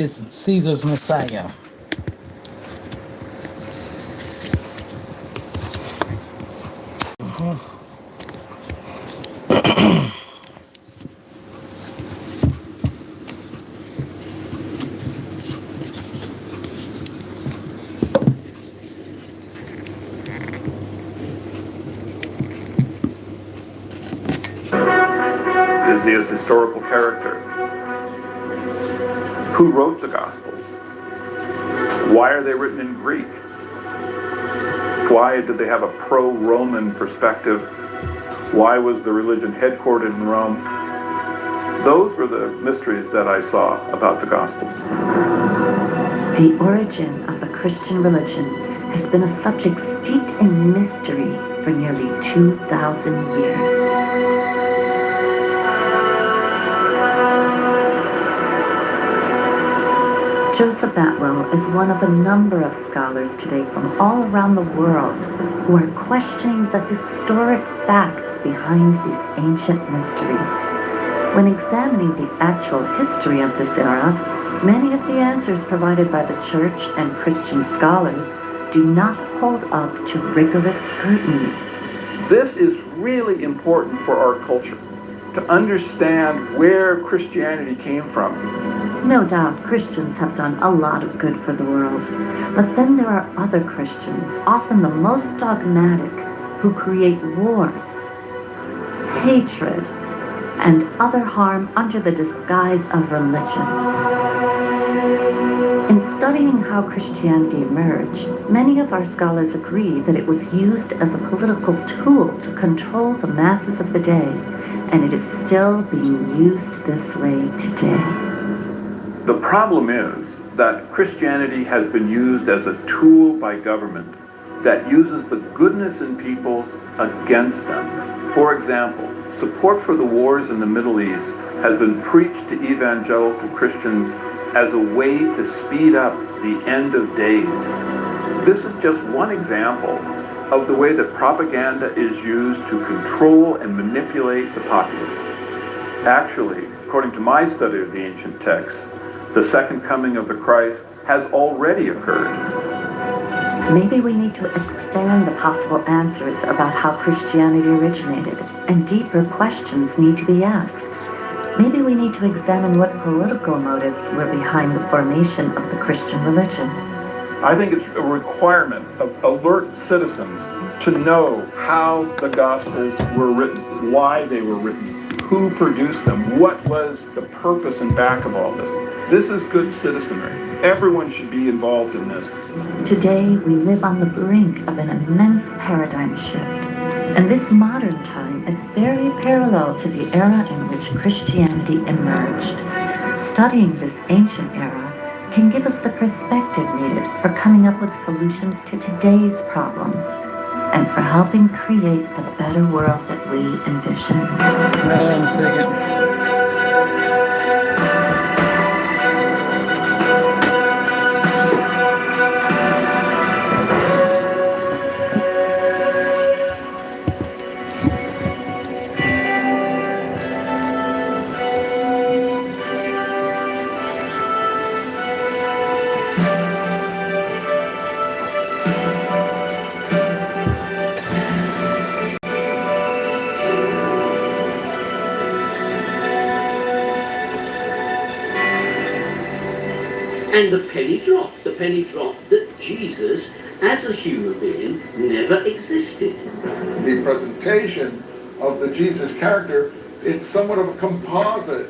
is Caesar's Messiah. Is he a historical character? Who wrote the Gospels? Why are they written in Greek? Why did they have a pro-Roman perspective? Why was the religion headquartered in Rome? Those were the mysteries that I saw about the Gospels. The origin of the Christian religion has been a subject steeped in mystery for nearly 2,000 years. Joseph Atwell is one of a number of scholars today from all around the world who are questioning the historic facts behind these ancient mysteries. When examining the actual history of this era, many of the answers provided by the Church and Christian scholars do not hold up to rigorous scrutiny. This is really important for our culture, to understand where Christianity came from. No doubt Christians have done a lot of good for the world, but then there are other Christians, often the most dogmatic, who create wars, hatred, and other harm under the disguise of religion. In studying how Christianity emerged, many of our scholars agree that it was used as a political tool to control the masses of the day, and it is still being used this way today. The problem is that Christianity has been used as a tool by government that uses the goodness in people against them. For example, support for the wars in the Middle East has been preached to evangelical Christians as a way to speed up the end of days. This is just one example of the way that propaganda is used to control and manipulate the populace. Actually, according to my study of the ancient texts, the second coming of the Christ has already occurred. Maybe we need to expand the possible answers about how Christianity originated, and deeper questions need to be asked. Maybe we need to examine what political motives were behind the formation of the Christian religion. I think it's a requirement of alert citizens to know how the Gospels were written, why they were written, who produced them, what was the purpose and back of all this. This is good citizenry. Everyone should be involved in this. Today, we live on the brink of an immense paradigm shift, and this modern time is very parallel to the era in which Christianity emerged. Studying this ancient era can give us the perspective needed for coming up with solutions to today's problems, and for helping create the better world that we envision. Hold on a second. And the penny dropped that Jesus, as a human being, never existed. The presentation of the Jesus character, it's somewhat of a composite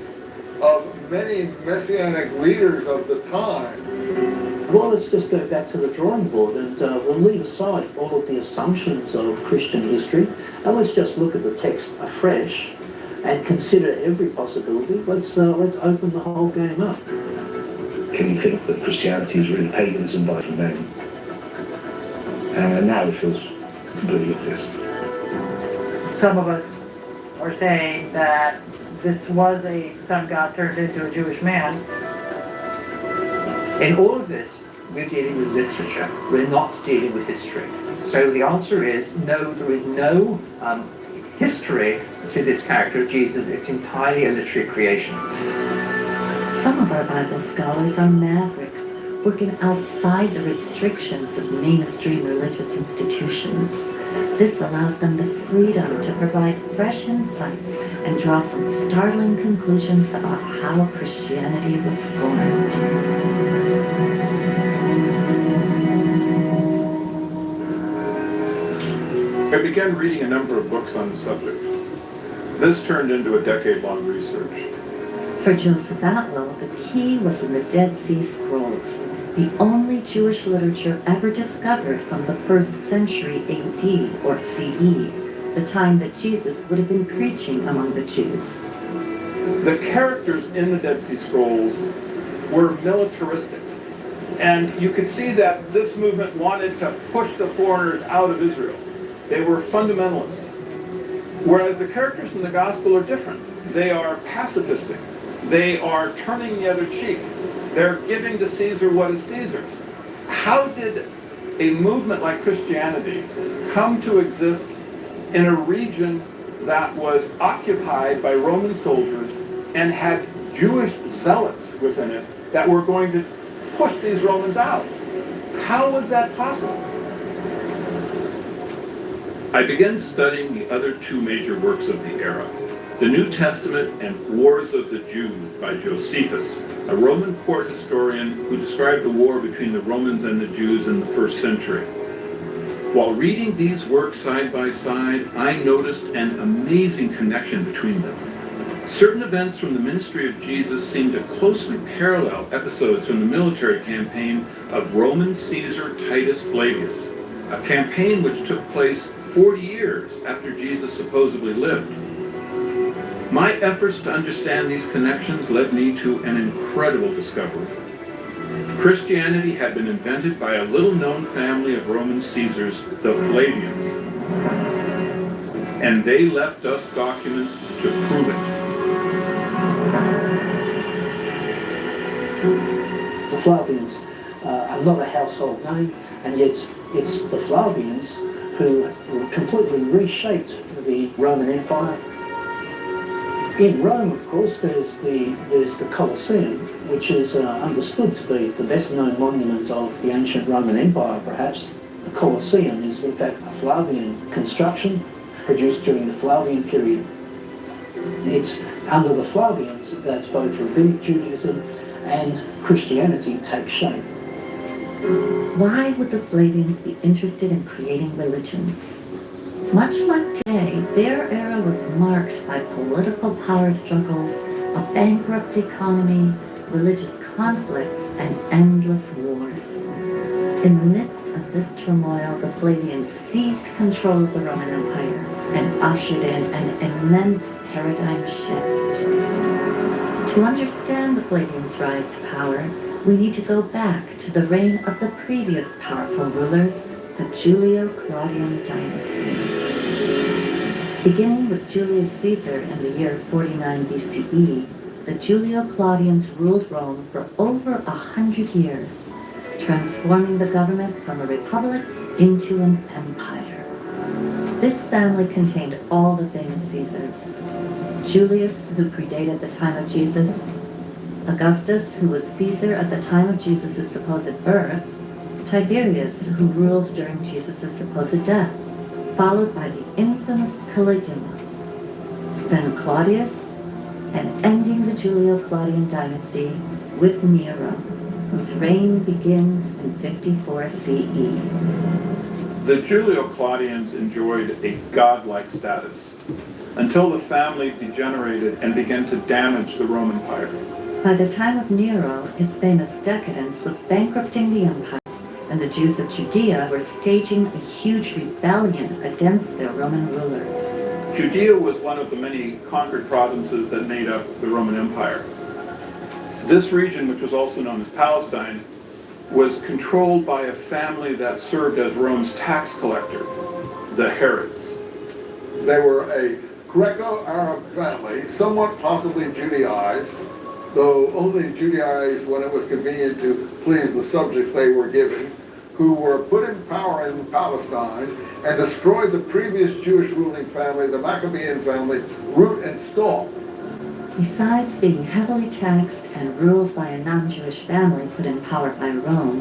of many messianic leaders of the time. Well, let's just go back to the drawing board and we'll leave aside all of the assumptions of Christian history and let's just look at the text afresh and consider every possibility. Let's open the whole game up. Can you think that Christianity is really paganism by name? And now it feels completely obvious. Some of us are saying that this was a sun god turned into a Jewish man. In all of this, we're dealing with literature. We're not dealing with history. So the answer is no, there is no history to this character of Jesus. It's entirely a literary creation. Some of our Bible scholars are mavericks, working outside the restrictions of mainstream religious institutions. This allows them the freedom to provide fresh insights and draw some startling conclusions about how Christianity was formed. I began reading a number of books on the subject. This turned into a decade-long research. For Joseph Atwell, the key was in the Dead Sea Scrolls, the only Jewish literature ever discovered from the 1st century AD or CE, the time that Jesus would have been preaching among the Jews. The characters in the Dead Sea Scrolls were militaristic, and you could see that this movement wanted to push the foreigners out of Israel. They were fundamentalists, whereas the characters in the Gospel are different. They are pacifistic. They are turning the other cheek. They're giving to Caesar what is Caesar's. How did a movement like Christianity come to exist in a region that was occupied by Roman soldiers and had Jewish zealots within it that were going to push these Romans out? How was that possible? I began studying the other two major works of the era, the New Testament and Wars of the Jews by Josephus, a Roman court historian who described the war between the Romans and the Jews in the 1st century. While reading these works side by side, I noticed an amazing connection between them. Certain events from the ministry of Jesus seemed to closely parallel episodes from the military campaign of Roman Caesar Titus Flavius, a campaign which took place 40 years after Jesus supposedly lived. My efforts to understand these connections led me to an incredible discovery. Christianity had been invented by a little-known family of Roman Caesars, the Flavians, and they left us documents to prove it. The Flavians are not a household name, and yet it's the Flavians who completely reshaped the Roman Empire. In Rome, of course, there's the Colosseum, which is understood to be the best-known monument of the ancient Roman Empire, perhaps. The Colosseum is, in fact, a Flavian construction produced during the Flavian period. It's under the Flavians that both Rabbinic Judaism and Christianity take shape. Why would the Flavians be interested in creating religions? Much like today, their era was marked by political power struggles, a bankrupt economy, religious conflicts, and endless wars. In the midst of this turmoil, the Flavians seized control of the Roman Empire and ushered in an immense paradigm shift. To understand the Flavians' rise to power, we need to go back to the reign of the previous powerful rulers, the Julio-Claudian dynasty. Beginning with Julius Caesar in the year 49 BCE, the Julio-Claudians ruled Rome for over 100 years, transforming the government from a republic into an empire. This family contained all the famous Caesars: Julius, who predated the time of Jesus; Augustus, who was Caesar at the time of Jesus' supposed birth; Tiberius, who ruled during Jesus' supposed death, followed by the infamous Caligula, then Claudius, and ending the Julio-Claudian dynasty with Nero, whose reign begins in 54 CE. The Julio-Claudians enjoyed a godlike status until the family degenerated and began to damage the Roman Empire. By the time of Nero, his famous decadence was bankrupting the empire, and the Jews of Judea were staging a huge rebellion against their Roman rulers. Judea was one of the many conquered provinces that made up the Roman Empire. This region, which was also known as Palestine, was controlled by a family that served as Rome's tax collector, the Herods. They were a Greco-Arab family, somewhat possibly Judaized, though only Judaized when it was convenient to please the subjects they were given, who were put in power in Palestine and destroyed the previous Jewish ruling family, the Maccabean family, root and stalk. Besides being heavily taxed and ruled by a non-Jewish family put in power by Rome,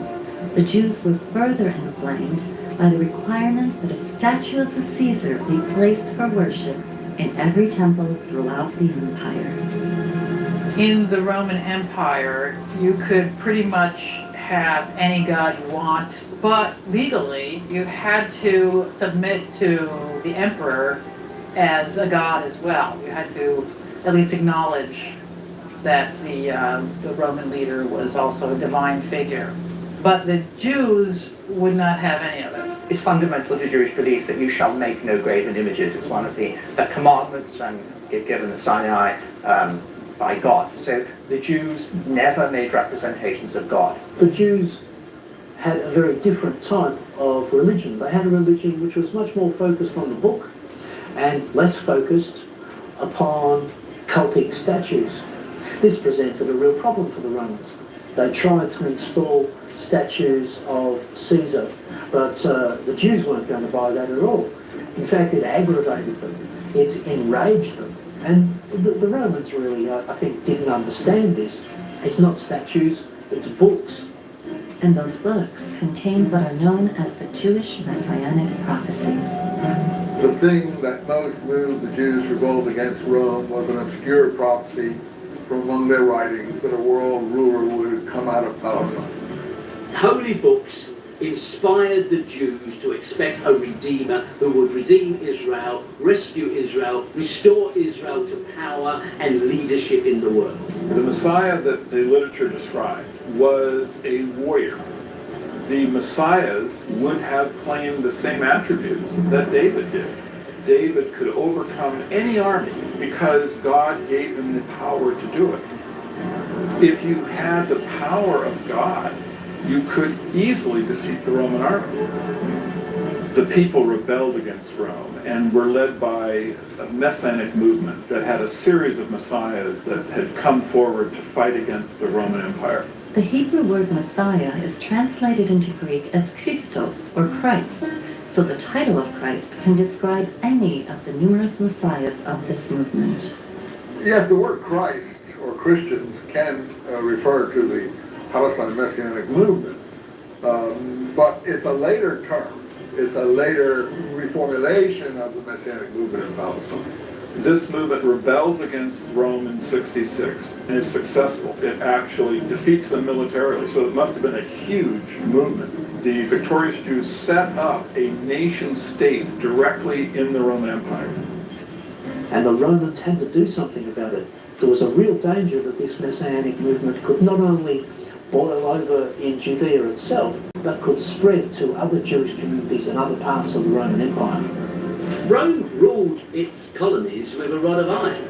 the Jews were further inflamed by the requirement that a statue of the Caesar be placed for worship in every temple throughout the empire. In the Roman Empire, you could pretty much have any god you want, but legally you had to submit to the emperor as a god as well. You had to at least acknowledge that the Roman leader was also a divine figure. But the Jews would not have any of it. It's fundamental to Jewish belief that you shall make no graven images. It's one of the commandments given at Sinai by God. So the Jews never made representations of God. The Jews had a very different type of religion. They had a religion which was much more focused on the book and less focused upon cultic statues. This presented a real problem for the Romans. They tried to install statues of Caesar, but the Jews weren't going to buy that at all. In fact, it aggravated them. It enraged them. And the Romans really, I think, didn't understand this. It's not statues, it's books. And those books contained what are known as the Jewish Messianic prophecies. The thing that most moved the Jews to revolt against Rome was an obscure prophecy from among their writings that a world ruler would come out of Palestine. Holy books inspired the Jews to expect a redeemer who would redeem Israel, rescue Israel, restore Israel to power and leadership in the world. The Messiah that the literature described was a warrior. The Messiahs would have claimed the same attributes that David did. David could overcome any army because God gave him the power to do it. If you had the power of God, you could easily defeat the Roman army. The people rebelled against Rome and were led by a messianic movement that had a series of messiahs that had come forward to fight against the Roman Empire. The Hebrew word Messiah is translated into Greek as Christos, or Christ, so the title of Christ can describe any of the numerous messiahs of this movement. Yes, the word Christ, or Christians, can refer to the Palestine Messianic movement, but it's a later term. It's a later reformulation of the Messianic movement in Palestine. This movement rebels against Rome in 66 and is successful. It actually defeats them militarily, so it must have been a huge movement. The victorious Jews set up a nation state directly in the Roman Empire. And the Romans had to do something about it. There was a real danger that this Messianic movement could not only boil over in Judea itself, but could spread to other Jewish communities in other parts of the Roman Empire. Rome ruled its colonies with a rod of iron,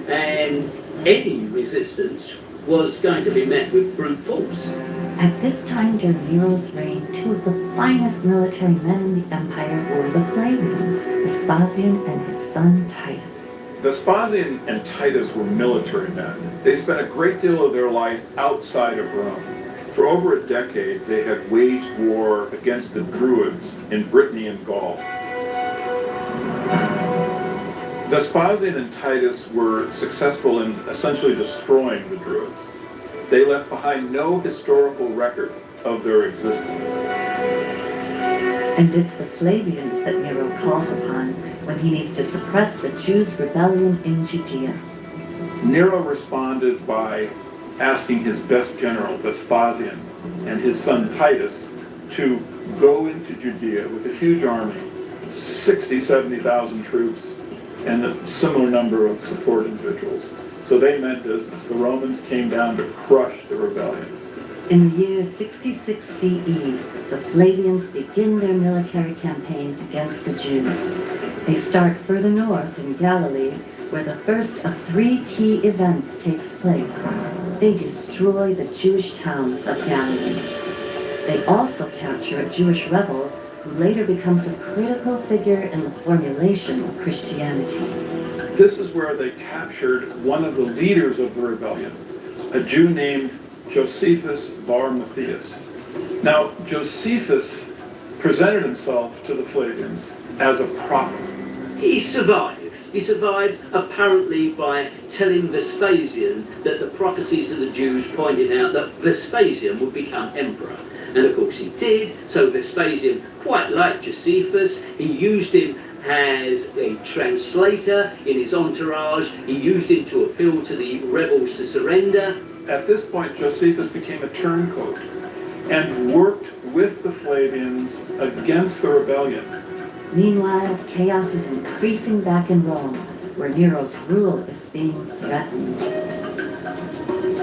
and any resistance was going to be met with brute force. At this time during Nero's reign, two of the finest military men in the empire were the Flavians, Vespasian and his son Titus. Vespasian and Titus were military men. They spent a great deal of their life outside of Rome. For over a decade, they had waged war against the Druids in Brittany and Gaul. Vespasian and Titus were successful in essentially destroying the Druids. They left behind no historical record of their existence. And it's the Flavians that Nero calls upon when he needs to suppress the Jews' rebellion in Judea. Nero responded by asking his best general, Vespasian, and his son Titus to go into Judea with a huge army, 70,000 troops, and a similar number of support individuals. So they meant business. The Romans came down to crush the rebellion. In the year 66 CE, the Flavians begin their military campaign against the Jews. They start further north in Galilee, where the first of three key events takes place. They destroy the Jewish towns of Galilee. They also capture a Jewish rebel who later becomes a critical figure in the formulation of Christianity. This is where they captured one of the leaders of the rebellion, a Jew named Josephus Bar Matthias. Now, Josephus presented himself to the Flavians as a prophet. He survived He survived apparently by telling Vespasian that the prophecies of the Jews pointed out that Vespasian would become emperor. And of course he did, so Vespasian quite liked Josephus. He used him as a translator in his entourage. He used him to appeal to the rebels to surrender. At this point, Josephus became a turncoat and worked with the Flavians against the rebellion. Meanwhile, chaos is increasing back in Rome, where Nero's rule is being threatened.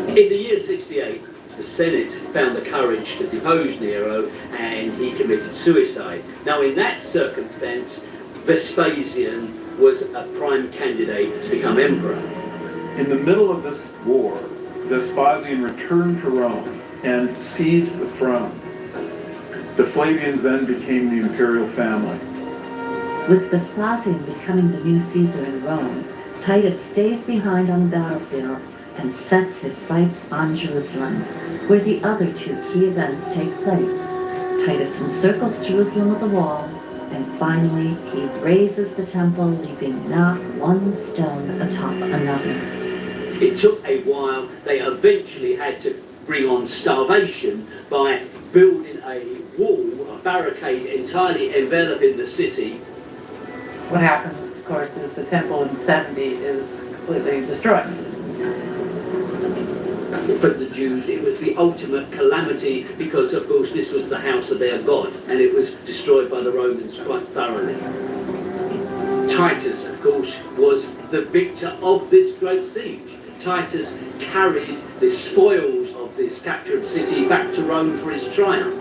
In the year 68, the Senate found the courage to depose Nero and he committed suicide. Now, in that circumstance, Vespasian was a prime candidate to become emperor. In the middle of this war, Vespasian returned to Rome and seized the throne. The Flavians then became the imperial family. With Vespasian becoming the new Caesar in Rome, Titus stays behind on the battlefield and sets his sights on Jerusalem, where the other two key events take place. Titus encircles Jerusalem with a wall, and finally he razes the temple, leaving not one stone atop another. It took a while. They eventually had to bring on starvation by building a wall, a barricade entirely enveloping the city. What happens, of course, is the temple in 70 is completely destroyed. For the Jews, it was the ultimate calamity because, of course, this was the house of their God, and it was destroyed by the Romans quite thoroughly. Titus, of course, was the victor of this great siege. Titus carried the spoils of this captured city back to Rome for his triumph.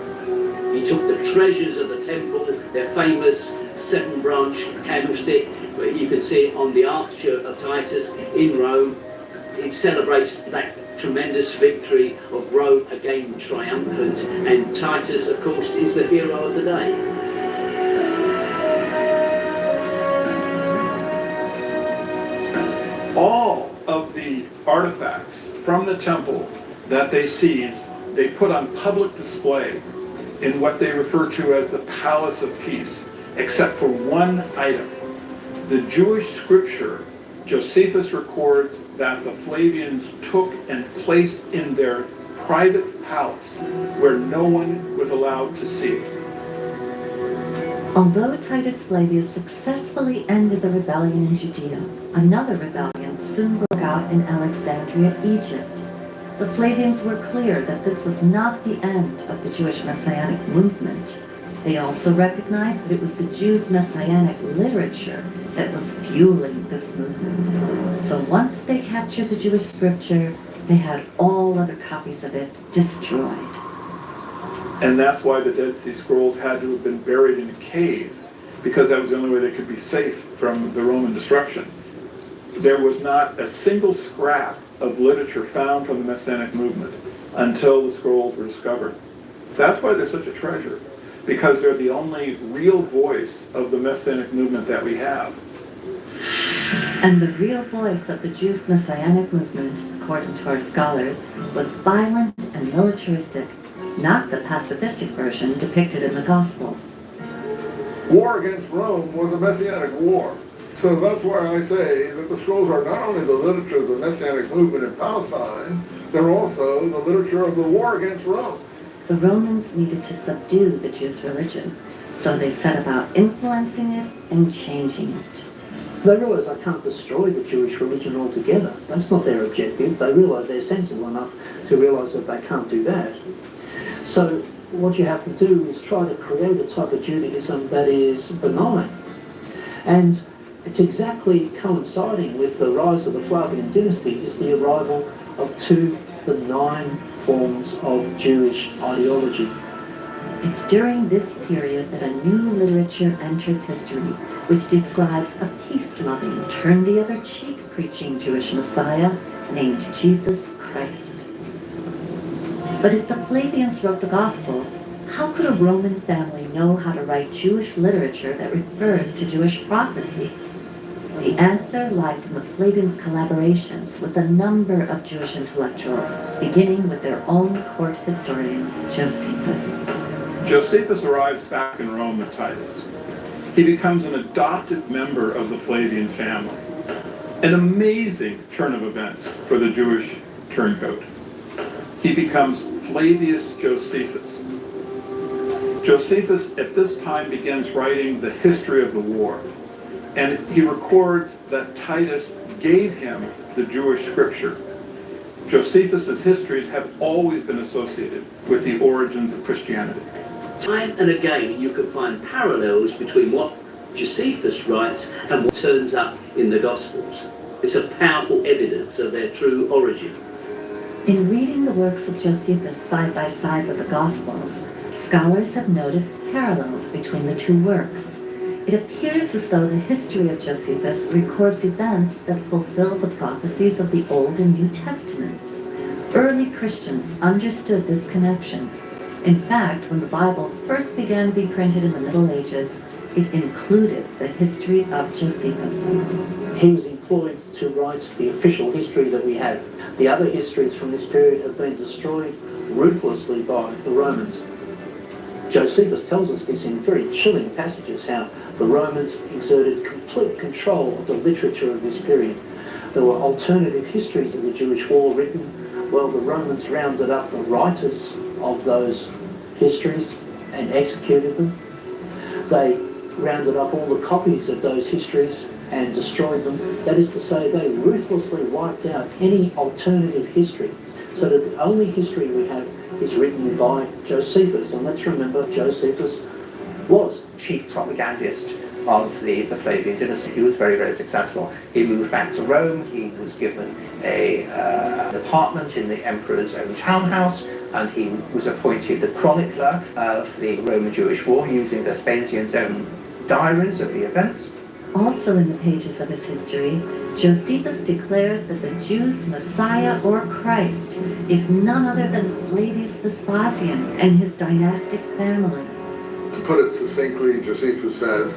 He took the treasures of the temple, their famous 7-branch candlestick, where you can see it on the archer of Titus in Rome. It celebrates that tremendous victory of Rome again triumphant, and Titus, of course, is the hero of the day. All of the artifacts from the temple that they seized, they put on public display in what they refer to as the Palace of Peace, except for one item. The Jewish scripture, Josephus records that the Flavians took and placed in their private palace where no one was allowed to see it. Although Titus Flavius successfully ended the rebellion in Judea, another rebellion soon broke out in Alexandria, Egypt. The Flavians were clear that this was not the end of the Jewish Messianic movement. They also recognized that it was the Jews' Messianic literature that was fueling this movement. So once they captured the Jewish scripture, they had all other copies of it destroyed. And that's why the Dead Sea Scrolls had to have been buried in a cave, because that was the only way they could be safe from the Roman destruction. There was not a single scrap of literature found from the Messianic movement until the scrolls were discovered. That's why they're such a treasure, because they're the only real voice of the Messianic movement that we have. And the real voice of the Jews' Messianic movement, according to our scholars, was violent and militaristic, not the pacifistic version depicted in the Gospels. War against Rome was a Messianic war. So that's why I say that the scrolls are not only the literature of the Messianic movement in Palestine, they're also the literature of the war against Rome. The Romans needed to subdue the Jews' religion, so they set about influencing it and changing it. They realise they can't destroy the Jewish religion altogether. That's not their objective. They realise they're sensible enough to realise that they can't do that. So what you have to do is try to create a type of Judaism that is benign. And it's exactly coinciding with the rise of the Flavian dynasty is the arrival of two benign forms of Jewish ideology. It's during this period that a new literature enters history, which describes a peace-loving, turn-the-other-cheek preaching Jewish Messiah named Jesus Christ. But if the Flavians wrote the Gospels, how could a Roman family know how to write Jewish literature that refers to Jewish prophecy? The answer lies in the Flavians' collaborations with a number of Jewish intellectuals, beginning with their own court historian, Josephus. Josephus arrives back in Rome with Titus, He becomes an adopted member of the Flavian family. An amazing turn of events for the Jewish turncoat. He becomes Flavius Josephus. Josephus at this time begins writing the history of the war, and he records that Titus gave him the Jewish scripture. Josephus's histories have always been associated with the origins of Christianity. Time and again you can find parallels between what Josephus writes and what turns up in the Gospels. It's a powerful evidence of their true origin. In reading the works of Josephus side by side with the Gospels, scholars have noticed parallels between the two works. It appears as though the history of Josephus records events that fulfill the prophecies of the Old and New Testaments. Early Christians understood this connection. In fact, when the Bible first began to be printed in the Middle Ages, it included the history of Josephus. He was employed to write the official history that we have. The other histories from this period have been destroyed ruthlessly by the Romans. Josephus tells us this in very chilling passages, how the Romans exerted complete control of the literature of this period. There were alternative histories of the Jewish war written, while the Romans rounded up the writers of those histories and executed them. They rounded up all the copies of those histories and destroyed them. That is to say, they ruthlessly wiped out any alternative history, so that the only history we have is written by Josephus. And let's remember, Josephus was chief propagandist of the Flavian dynasty. He was very, very successful. He moved back to Rome. He was given an apartment in the emperor's own townhouse, and he was appointed the chronicler of the Roman Jewish War, using Vespasian's own diaries of the events. Also in the pages of his history, Josephus declares that the Jews' Messiah or Christ is none other than Flavius Vespasian and his dynastic family. To put it succinctly, Josephus says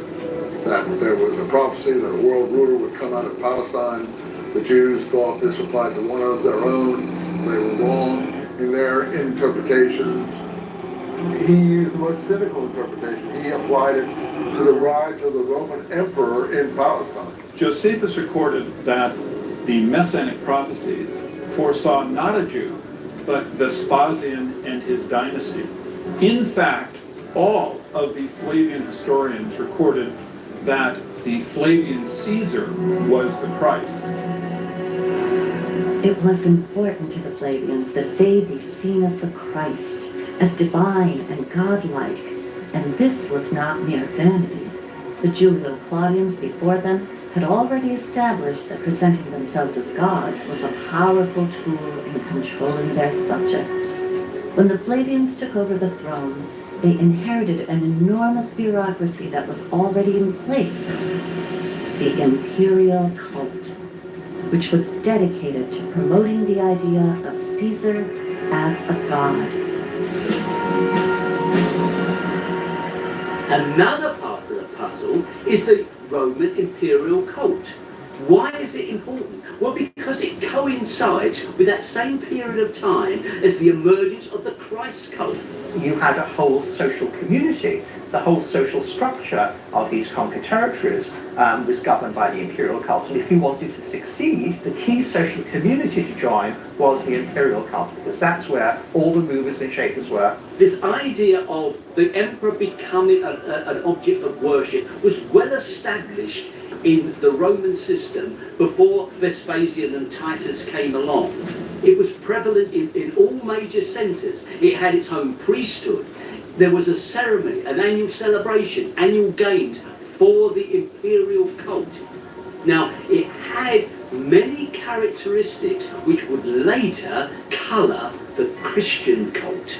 that there was a prophecy that a world ruler would come out of Palestine. The Jews thought this applied to one of their own. They were wrong in their interpretations. He used the most cynical interpretation. He applied it to the rise of the Roman emperor in Palestine. Josephus recorded that the Messianic prophecies foresaw not a Jew, but Vespasian and his dynasty. In fact, all of the Flavian historians recorded that the Flavian Caesar was the Christ. It was important to the Flavians that they be seen as the Christ, as divine and godlike, and this was not mere vanity. The Julio-Claudians before them had already established that presenting themselves as gods was a powerful tool in controlling their subjects. When the Flavians took over the throne, they inherited an enormous bureaucracy that was already in place, the imperial cult, which was dedicated to promoting the idea of Caesar as a god. Another part of the puzzle is the Roman imperial cult. Why is it important? Well, because it coincides with that same period of time as the emergence of the Christ cult. You had a whole social community. The whole social structure of these conquered territories was governed by the imperial cult. And if you wanted to succeed, the key social community to join was the imperial cult, because that's where all the movers and shakers were. This idea of the emperor becoming an object of worship was well established in the Roman system before Vespasian and Titus came along. It was prevalent in all major centres. It had its own priesthood. There was a ceremony, an annual celebration, annual games for the imperial cult. Now, it had many characteristics which would later colour the Christian cult.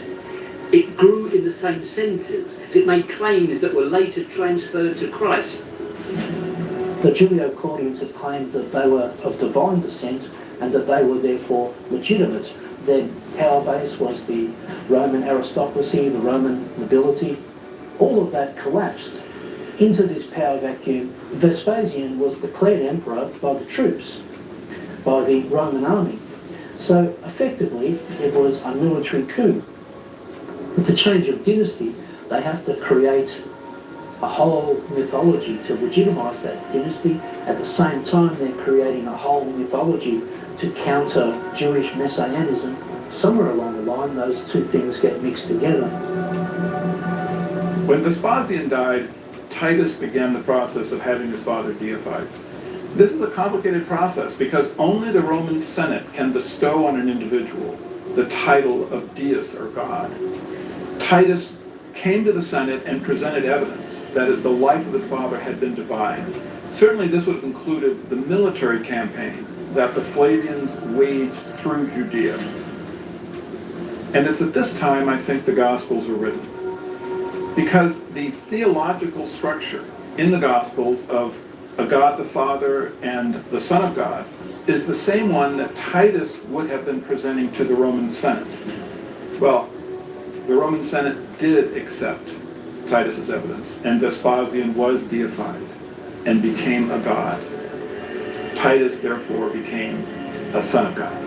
It grew in the same centres. It made claims that were later transferred to Christ. The Julio-Claudians had claimed that they were of divine descent and that they were therefore legitimate. Their power base was the Roman aristocracy, the Roman nobility. All of that collapsed into this power vacuum. Vespasian was declared emperor by the troops, by the Roman army. So effectively, it was a military coup. With the change of dynasty, they have to create a whole mythology to legitimize that dynasty. At the same time, they're creating a whole mythology to counter Jewish messianism. Somewhere along the line, those two things get mixed together. When Vespasian died, Titus began the process of having his father deified. This is a complicated process because only the Roman Senate can bestow on an individual the title of deus or god. Titus came to the Senate and presented evidence that the life of his father had been divine. Certainly this would have included the military campaign that the Flavians waged through Judea. And it's at this time I think the Gospels were written. Because the theological structure in the Gospels of a God the Father and the Son of God is the same one that Titus would have been presenting to the Roman Senate. Well, the Roman Senate did accept Titus's evidence, and Vespasian was deified and became a god. Titus, therefore, became a son of God.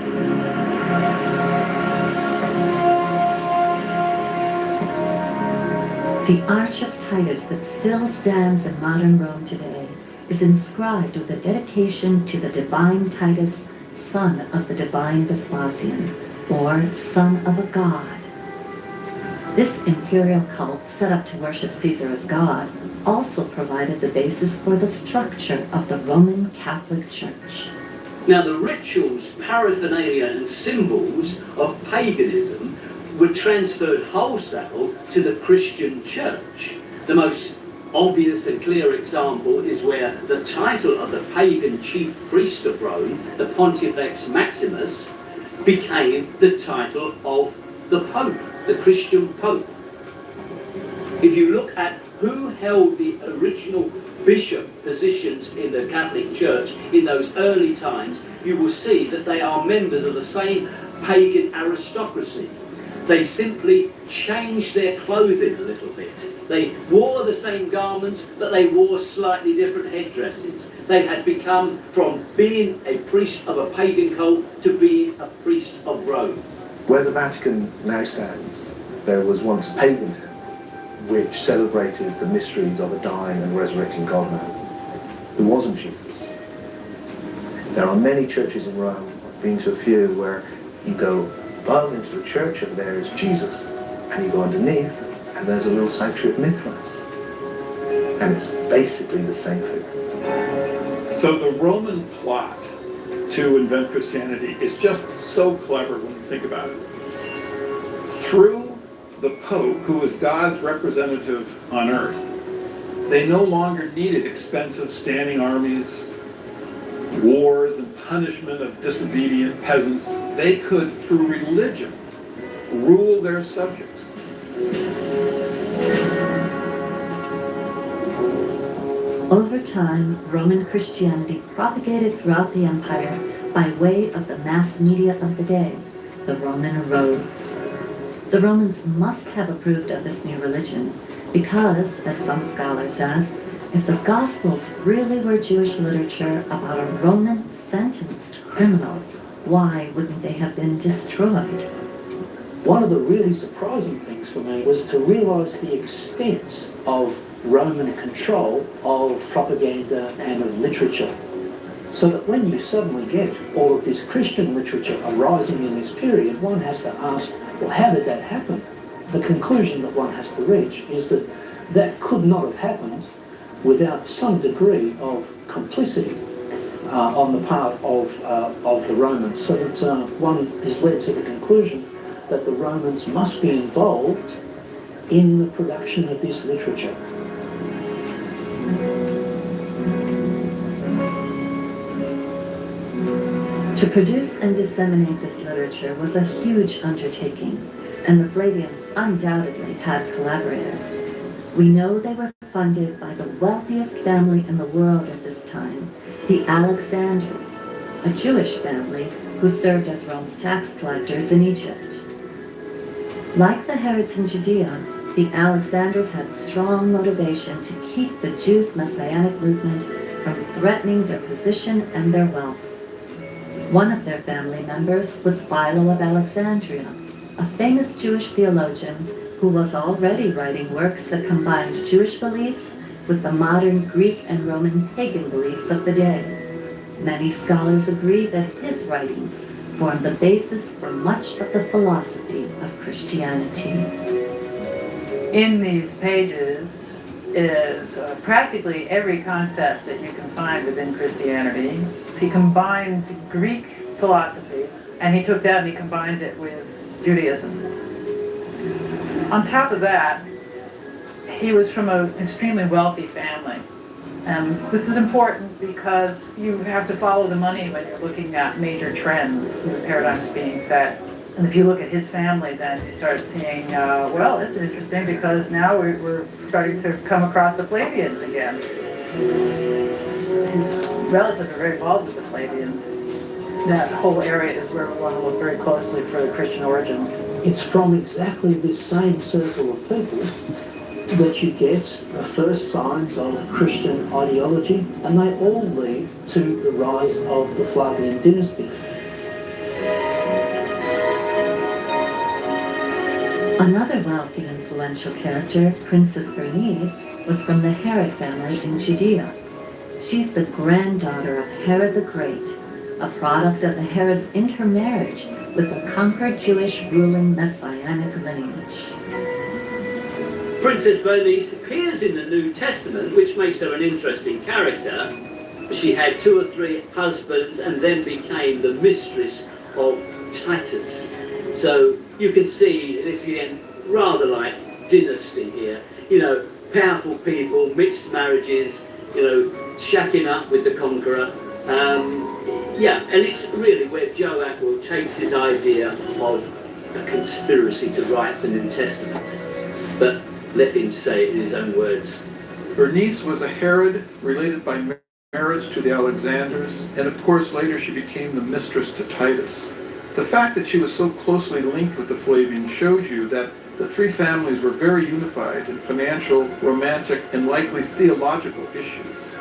The Arch of Titus that still stands in modern Rome today is inscribed with a dedication to the divine Titus, son of the divine Vespasian, or son of a god. This imperial cult, set up to worship Caesar as god, also provided the basis for the structure of the Roman Catholic Church. Now, the rituals, paraphernalia, and symbols of paganism were transferred wholesale to the Christian Church. The most obvious and clear example is where the title of the pagan chief priest of Rome, the Pontifex Maximus, became the title of the Pope, the Christian Pope. If you look at who held the original bishop positions in the Catholic Church in those early times, you will see that they are members of the same pagan aristocracy. They simply changed their clothing a little bit. They wore the same garments, but they wore slightly different headdresses. They had become from being a priest of a pagan cult to being a priest of Rome. Where the Vatican now stands, there was once pagan, which celebrated the mysteries of a dying and resurrecting God-man, who wasn't Jesus. There are many churches in Rome, I've been to a few, where you go into the church and there is Jesus, and you go underneath and there's a little sanctuary of Mithras, and it's basically the same thing. So the Roman plot to invent Christianity is just so clever when you think about it. Through the Pope, who was God's representative on earth, they no longer needed expensive standing armies, wars, and punishment of disobedient peasants. They could, through religion, rule their subjects. Over time, Roman Christianity propagated throughout the empire by way of the mass media of the day, the Roman roads. The Romans must have approved of this new religion because, as some scholars ask, if the Gospels really were Jewish literature about a Roman sentenced criminal, why wouldn't they have been destroyed? One of the really surprising things for me was to realise the extent of Roman control of propaganda and of literature. So that when you suddenly get all of this Christian literature arising in this period, one has to ask, well, how did that happen? The conclusion that one has to reach is that that could not have happened without some degree of complicity on the part of the Romans. So that one is led to the conclusion that the Romans must be involved in the production of this literature. To produce and disseminate this literature was a huge undertaking, and the Flavians undoubtedly had collaborators. We know they were funded by the wealthiest family in the world at this time, the Alexanders, a Jewish family who served as Rome's tax collectors in Egypt. Like the Herods in Judea, the Alexanders had strong motivation to keep the Jews' messianic movement from threatening their position and their wealth. One of their family members was Philo of Alexandria, a famous Jewish theologian who was already writing works that combined Jewish beliefs with the modern Greek and Roman pagan beliefs of the day. Many scholars agree that his writings form the basis for much of the philosophy of Christianity. In these pages is practically every concept that you can find within Christianity. So he combined Greek philosophy, and he took that and he combined it with Judaism. On top of that, he was from an extremely wealthy family. And this is important because you have to follow the money when you're looking at major trends, new paradigms being set. And if you look at his family, then you start seeing, well, this is interesting because now we're starting to come across the Flavians again. His relatives are very involved with the Flavians. That whole area is where we want to look very closely for the Christian origins. It's from exactly this same circle of people that you get the first signs of Christian ideology, and they all lead to the rise of the Flavian dynasty. Another wealthy, influential character, Princess Bernice, was from the Herod family in Judea. She's the granddaughter of Herod the Great, a product of the Herod's intermarriage with the conquered Jewish ruling Messianic lineage. Princess Bernice appears in the New Testament, which makes her an interesting character. She had 2 or 3 husbands and then became the mistress of Titus. So you can see this again, rather like dynasty here. You know, powerful people, mixed marriages, you know, shacking up with the conqueror. Yeah, and it's really where Joe Atwill takes his idea of a conspiracy to write the New Testament. But let him say it in his own words. Bernice was a Herod related by marriage to the Alexanders, and of course later she became the mistress to Titus. The fact that she was so closely linked with the Flavians shows you that the 3 families were very unified in financial, romantic, and likely theological issues.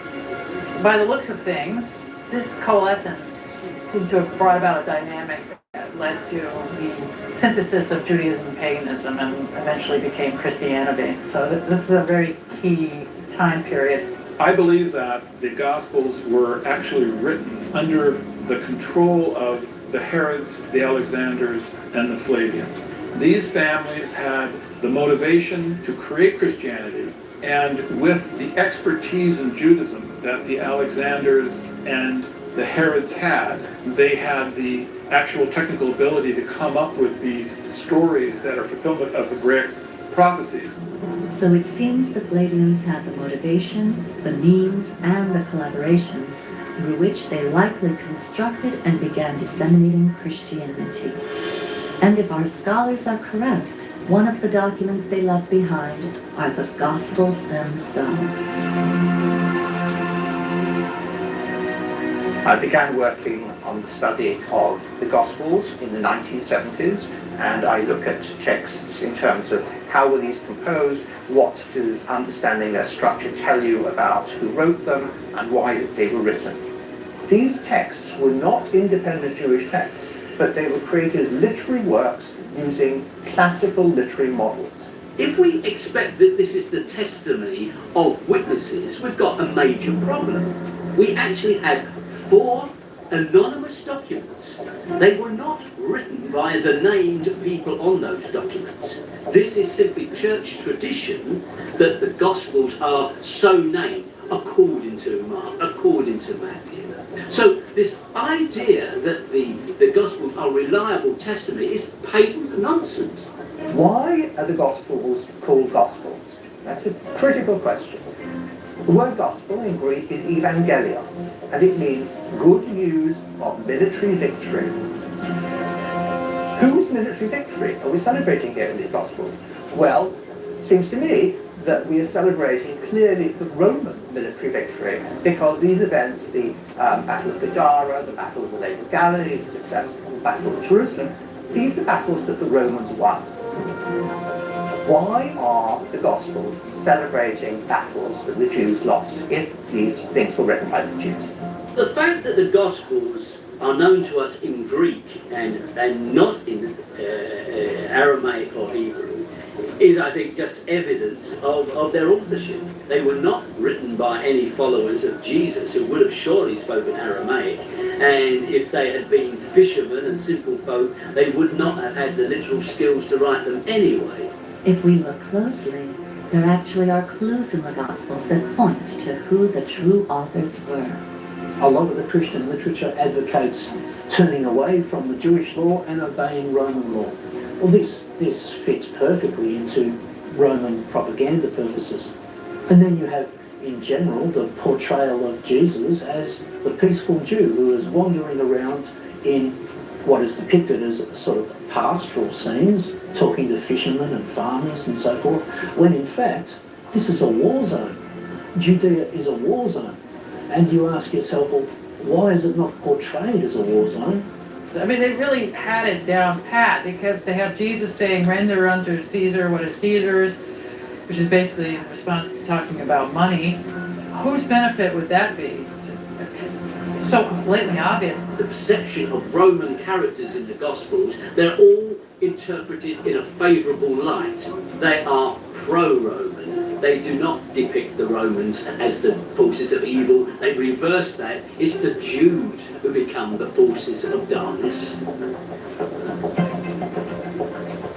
By the looks of things, this coalescence seemed to have brought about a dynamic that led to the synthesis of Judaism and paganism and eventually became Christianity. So this is a very key time period. I believe that the Gospels were actually written under the control of the Herods, the Alexanders, and the Flavians. These families had the motivation to create Christianity, and with the expertise in Judaism that the Alexanders and the Herods had, they had the actual technical ability to come up with these stories that are fulfillment of Hebraic prophecies. So it seems the Flavians had the motivation, the means, and the collaborations through which they likely constructed and began disseminating Christianity. And if our scholars are correct, one of the documents they left behind are the Gospels themselves. I began working on the study of the Gospels in the 1970s, and I look at texts in terms of how were these composed, what does understanding their structure tell you about who wrote them, and why they were written. These texts were not independent Jewish texts, but they were created as literary works using classical literary models. If we expect that this is the testimony of witnesses, we've got a major problem. We actually have 4 anonymous documents. They were not written by the named people on those documents. This is simply church tradition that the Gospels are so named according to Mark, according to Matthew. So this idea that the Gospels are reliable testimony is patent nonsense. Why are the Gospels called Gospels? That's a critical question. The word gospel in Greek is evangelion, and it means good news of military victory. Whose military victory are we celebrating here in these Gospels? Well, it seems to me that we are celebrating clearly the Roman military victory, because these events, the Battle of Gadara, the Battle of the Lake of Galilee, the successful Battle of Jerusalem, these are battles that the Romans won. Why are the Gospels celebrating battles that the Jews lost if these things were written by the Jews? The fact that the Gospels are known to us in Greek and not in Aramaic or Hebrew is, I think, just evidence of their authorship. They were not written by any followers of Jesus who would have surely spoken Aramaic, and if they had been fishermen and simple folk, they would not have had the literal skills to write them anyway. If we look closely, there actually are clues in the Gospels that point to who the true authors were. A lot of the Christian literature advocates turning away from the Jewish law and obeying Roman law. Well, this fits perfectly into Roman propaganda purposes. And then you have, in general, the portrayal of Jesus as the peaceful Jew who is wandering around in what is depicted as sort of pastoral scenes, talking to fishermen and farmers and so forth, when in fact, this is a war zone. Judea is a war zone. And you ask yourself, well, why is it not portrayed as a war zone? I mean, they really had it down pat. They have Jesus saying, render unto Caesar what is Caesar's, which is basically in response to talking about money. Whose benefit would that be? It's so blatantly obvious. The perception of Roman characters in the Gospels, they're all interpreted in a favourable light. They are pro-Roman. They do not depict the Romans as the forces of evil. They reverse that. It's the Jews who become the forces of darkness.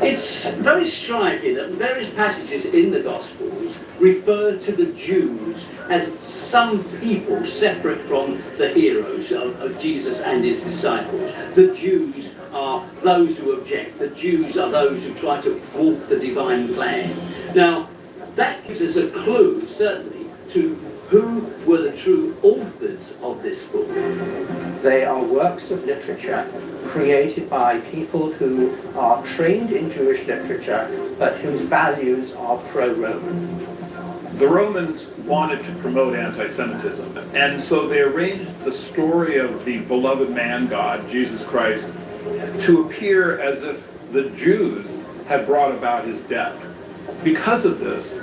It's very striking that various passages in the Gospels refer to the Jews as some people separate from the heroes of Jesus and his disciples. The Jews are those who object. The Jews are those who try to thwart the divine plan. Now, that gives us a clue, certainly, to who were the true authors of this book. They are works of literature created by people who are trained in Jewish literature, but whose values are pro-Roman. The Romans wanted to promote anti-Semitism, and so they arranged the story of the beloved man God, Jesus Christ, to appear as if the Jews had brought about his death. Because of this,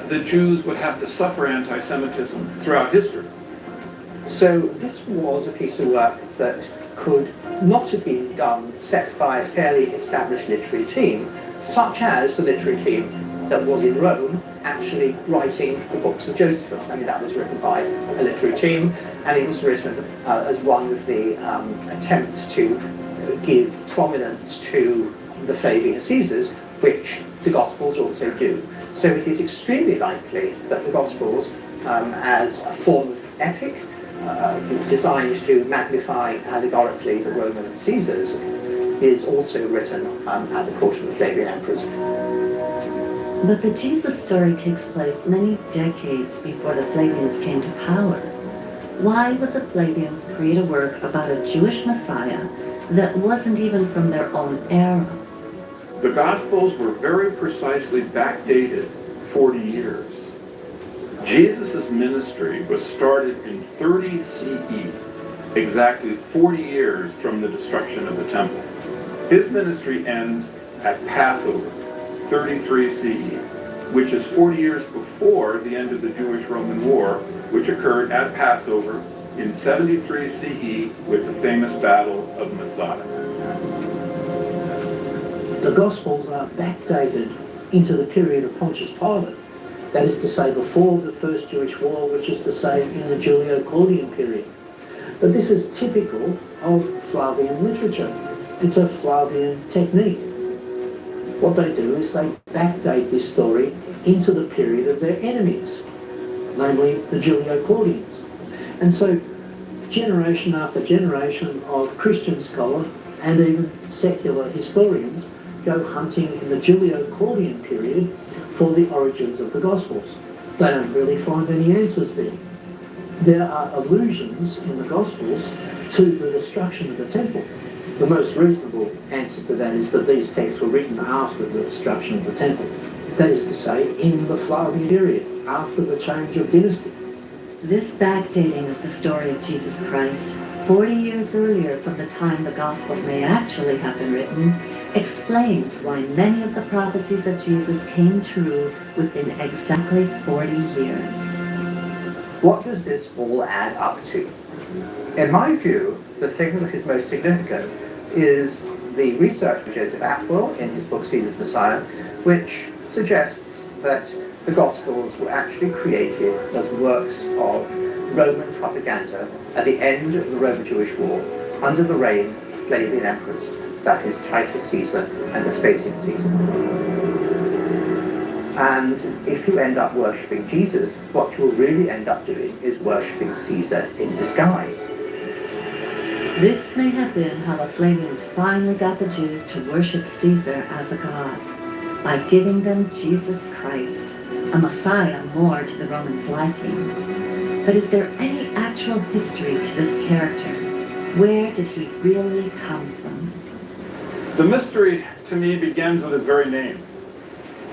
the Jews would have to suffer anti-Semitism throughout history. So this was a piece of work that could not have been done except by a fairly established literary team, such as the literary team that was in Rome actually writing the books of Josephus. I mean, that was written by a literary team, and it was written as one of the attempts to give prominence to the Flavian Caesars, which the Gospels also do. So it is extremely likely that the Gospels, as a form of epic, designed to magnify allegorically the Roman Caesars, is also written at the court of the Flavian emperors. But the Jesus story takes place many decades before the Flavians came to power. Why would the Flavians create a work about a Jewish Messiah that wasn't even from their own era? The Gospels were very precisely backdated 40 years. Jesus' ministry was started in 30 CE, exactly 40 years from the destruction of the temple. His ministry ends at Passover, 33 CE, which is 40 years before the end of the Jewish-Roman War, which occurred at Passover in 73 CE with the famous Battle of Masada. The Gospels are backdated into the period of Pontius Pilate. That is to say, before the First Jewish War, which is to say, in the Julio-Claudian period. But this is typical of Flavian literature. It's a Flavian technique. What they do is they backdate this story into the period of their enemies, namely the Julio-Claudians. And so, generation after generation of Christian scholars and even secular historians go hunting in the Julio-Claudian period for the origins of the Gospels. They don't really find any answers there. There are allusions in the Gospels to the destruction of the temple. The most reasonable answer to that is that these texts were written after the destruction of the temple. That is to say, in the Flavian period, after the change of dynasty. This backdating of the story of Jesus Christ, 40 years earlier from the time the Gospels may actually have been written, explains why many of the prophecies of Jesus came true within exactly 40 years. What does this all add up to? In my view, the thing that is most significant is the research of Joseph Atwill in his book Caesar's Messiah, which suggests that the Gospels were actually created as works of Roman propaganda at the end of the Roman-Jewish War, under the reign of the Flavian emperors, that is Titus Caesar and Vespasian Caesar. And if you end up worshipping Jesus, what you'll really end up doing is worshipping Caesar in disguise. This may have been how the Flavians finally got the Jews to worship Caesar as a god, by giving them Jesus Christ, a Messiah more to the Romans' liking. But is there any actual history to this character? Where did he really come from? The mystery, to me, begins with his very name.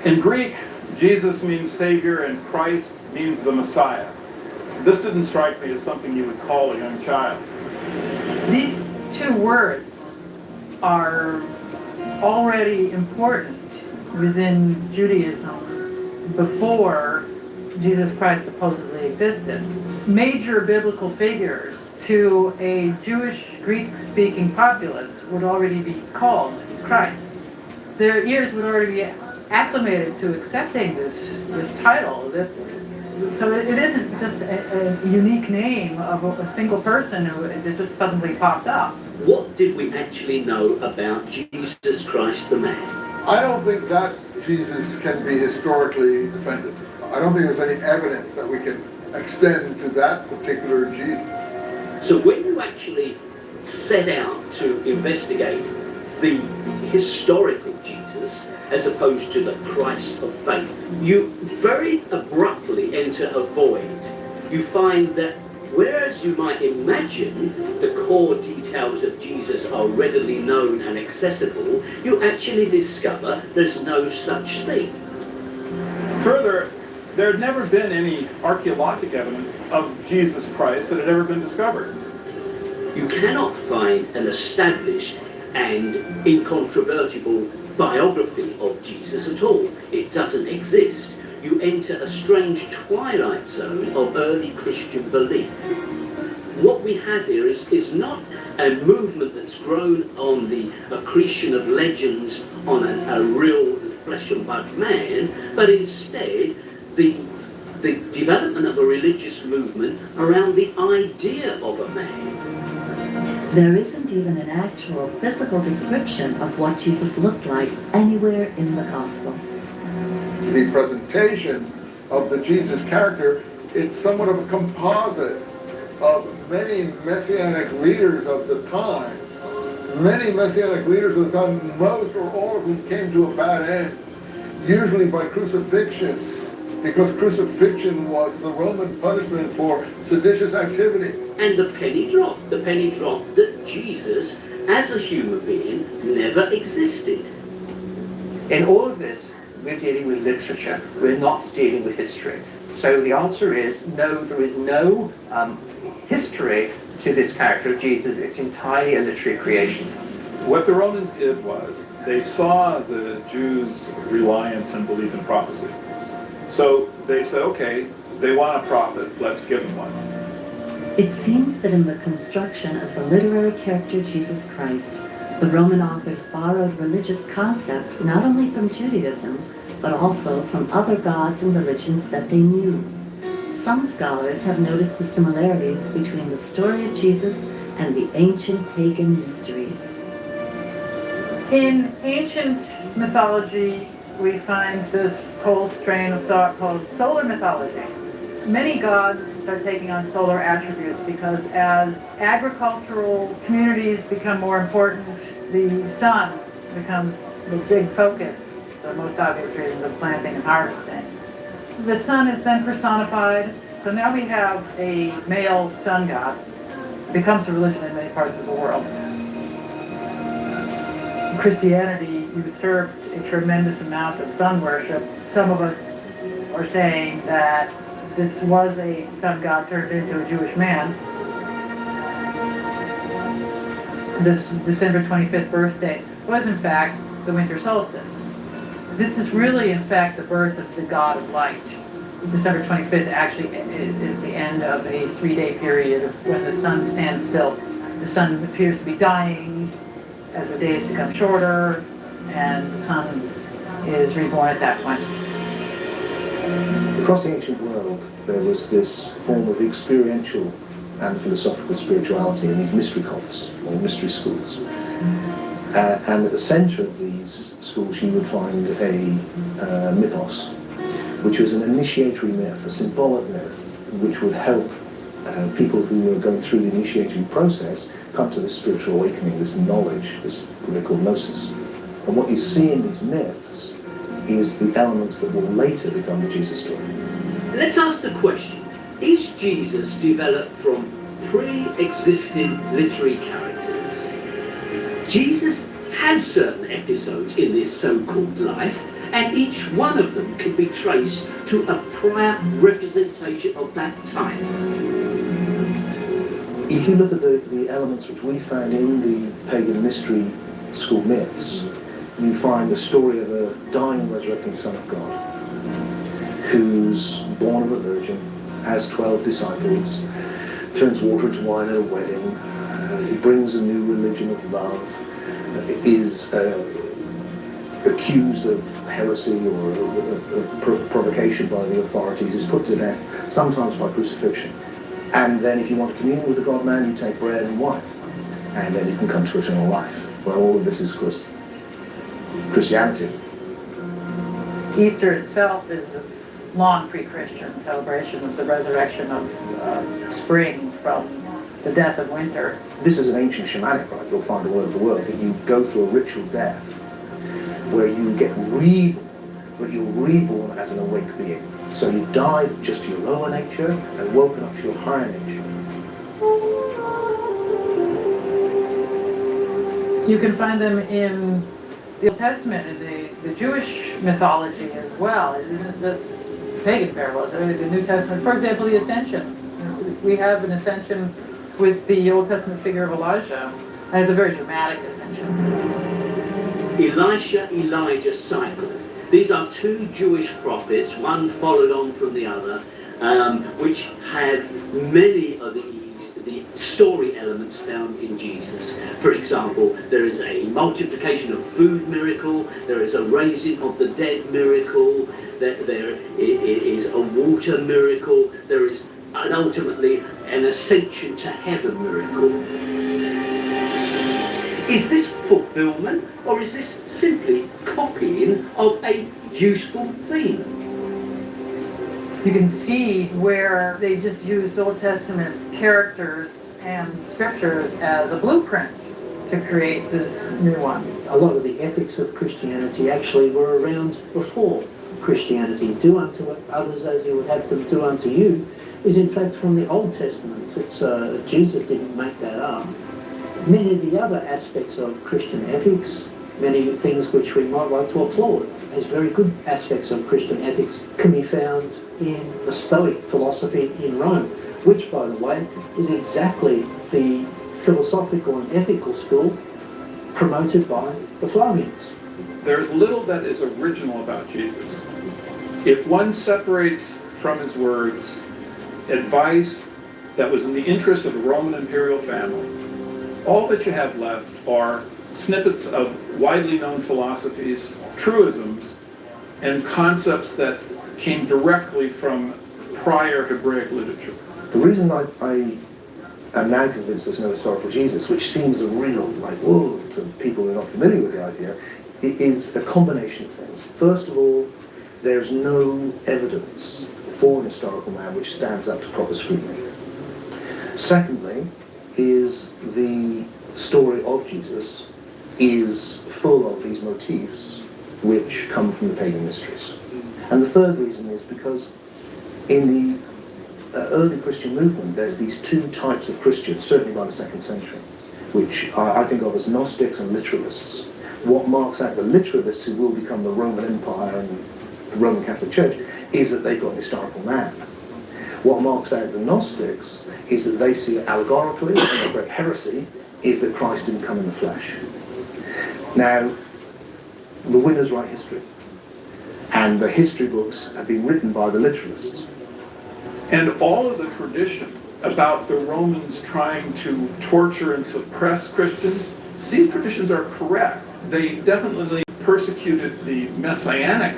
In Greek, Jesus means Savior and Christ means the Messiah. This didn't strike me as something you would call a young child. These two words are already important within Judaism before Jesus Christ supposedly existed. Major biblical figures to a Jewish Greek-speaking populace would already be called Christ. Their ears would already be acclimated to accepting this title. So it isn't just a unique name of a single person that just suddenly popped up. What did we actually know about Jesus Christ the man? I don't think that Jesus can be historically defended. I don't think there's any evidence that we can extend to that particular Jesus. So when you actually set out to investigate the historical Jesus as opposed to the Christ of faith, you very abruptly enter a void. You find that whereas you might imagine the core details of Jesus are readily known and accessible, you actually discover there's no such thing. Further, there had never been any archaeologic evidence of Jesus Christ that had ever been discovered. You cannot find an established and incontrovertible biography of Jesus at all. It doesn't exist. You enter a strange twilight zone of early Christian belief. What we have here is not a movement that's grown on the accretion of legends on a real flesh and blood man, but instead the development of a religious movement around the idea of a man. There isn't even an actual physical description of what Jesus looked like anywhere in the Gospels. The presentation of the Jesus character, it's somewhat of a composite of many messianic leaders of the time. Many messianic leaders of the time, most or all of whom came to a bad end, usually by crucifixion, because crucifixion was the Roman punishment for seditious activity. And the penny dropped that Jesus, as a human being, never existed. In all of this, we're dealing with literature. We're not dealing with history. So the answer is no, there is no history to this character of Jesus. It's entirely a literary creation. What the Romans did was they saw the Jews' reliance and belief in prophecy. So they said, okay, they want a prophet, let's give them one. It seems that in the construction of the literary character Jesus Christ, the Roman authors borrowed religious concepts not only from Judaism, but also from other gods and religions that they knew. Some scholars have noticed the similarities between the story of Jesus and the ancient pagan mysteries. In ancient mythology, we find this whole strain of thought called solar mythology. Many gods start taking on solar attributes because as agricultural communities become more important, the sun becomes the big focus for the most obvious reasons of planting and harvesting. The sun is then personified, so now we have a male sun god. It becomes a religion in many parts of the world. Christianity usurped a tremendous amount of sun worship. Some of us are saying that this was a sun god turned into a Jewish man. This December 25th birthday was in fact the winter solstice. This is really in fact the birth of the god of light. December 25th actually is the end of a 3-day period of when the sun stands still. The sun appears to be dying as the days become shorter, and the sun is reborn at that point. Across the ancient world, there was this form of experiential and philosophical spirituality in these mystery cults, or mystery schools. And at the centre of these schools you would find a mythos, which was an initiatory myth, a symbolic myth, which would help people who were going through the initiatory process come to this spiritual awakening, this knowledge, this what they call gnosis. And what you see in these myths is the elements that will later become the Jesus story. Let's ask the question, is Jesus developed from pre-existing literary characters? Jesus has certain episodes in this so-called life, and each one of them can be traced to a prior representation of that time. If you look at the elements which we found in the pagan mystery school myths, you find the story of a dying and resurrecting Son of God who's born of a virgin, has 12 disciples, turns water into wine at a wedding, he brings a new religion of love, is accused of heresy or of provocation by the authorities, is put to death, sometimes by crucifixion. And then if you want to commune with the God-man, you take bread and wine, and then you can come to eternal life. Well, all of this is Christianity. Easter itself is a long pre-Christian celebration of the resurrection of spring from the death of winter. This is an ancient shamanic rite you'll find all over the world, that you go through a ritual death where you get reborn, but you're reborn as an awake being. So you died just to your lower nature and woken up to your higher nature. You can find them in the Old Testament and the Jewish mythology as well. It isn't just pagan parallels. The New Testament, for example, the Ascension. We have an ascension with the Old Testament figure of Elijah, and it's a very dramatic ascension. Elijah cycle. These are two Jewish prophets, one followed on from the other, which have many of the story elements found in Jesus. For example, there is a multiplication of food miracle, there is a raising of the dead miracle, there is a water miracle, there is ultimately an ascension to heaven miracle. Is this fulfillment, or is this simply copying of a useful theme? You can see where they just used Old Testament characters and scriptures as a blueprint to create this new one. A lot of the ethics of Christianity actually were around before Christianity. Do unto others as you would have them do unto you is in fact from the Old Testament. It's Jesus didn't make that up. Many of the other aspects of Christian ethics, many things which we might like to applaud as very good aspects of Christian ethics, can be found in the Stoic philosophy in Rome, which, by the way, is exactly the philosophical and ethical school promoted by the Flavians. There's little that is original about Jesus. If one separates from his words advice that was in the interest of the Roman imperial family, all that you have left are snippets of widely known philosophies, truisms, and concepts that came directly from prior Hebraic literature. The reason I am now convinced there's no historical Jesus, which seems a real, whoa, to people who are not familiar with the idea, it is a combination of things. First of all, there's no evidence for an historical man which stands up to proper scrutiny. Secondly, is the story of Jesus is full of these motifs which come from the pagan mysteries. And the third reason is because in the early Christian movement there's these two types of Christians, certainly by the 2nd century, which I think of as Gnostics and literalists. What marks out the literalists who will become the Roman Empire and the Roman Catholic Church is that they've got an historical man. What marks out the Gnostics is that they see it allegorically, and a great heresy is that Christ didn't come in the flesh. Now, the winners write history, and the history books have been written by the literalists. And all of the tradition about the Romans trying to torture and suppress Christians, these traditions are correct. They definitely persecuted the messianic,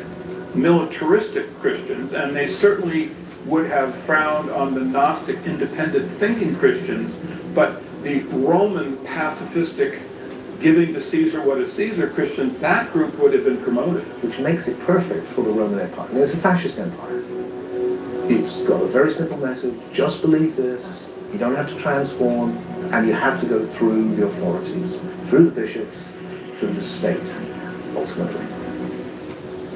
militaristic Christians, and they certainly would have frowned on the Gnostic, independent thinking Christians, but the Roman pacifistic, giving to Caesar what is Caesar Christians, that group would have been promoted. Which makes it perfect for the Roman Empire. And it's a fascist empire. It's got a very simple message: just believe this, you don't have to transform, and you have to go through the authorities, through the bishops, through the state, ultimately.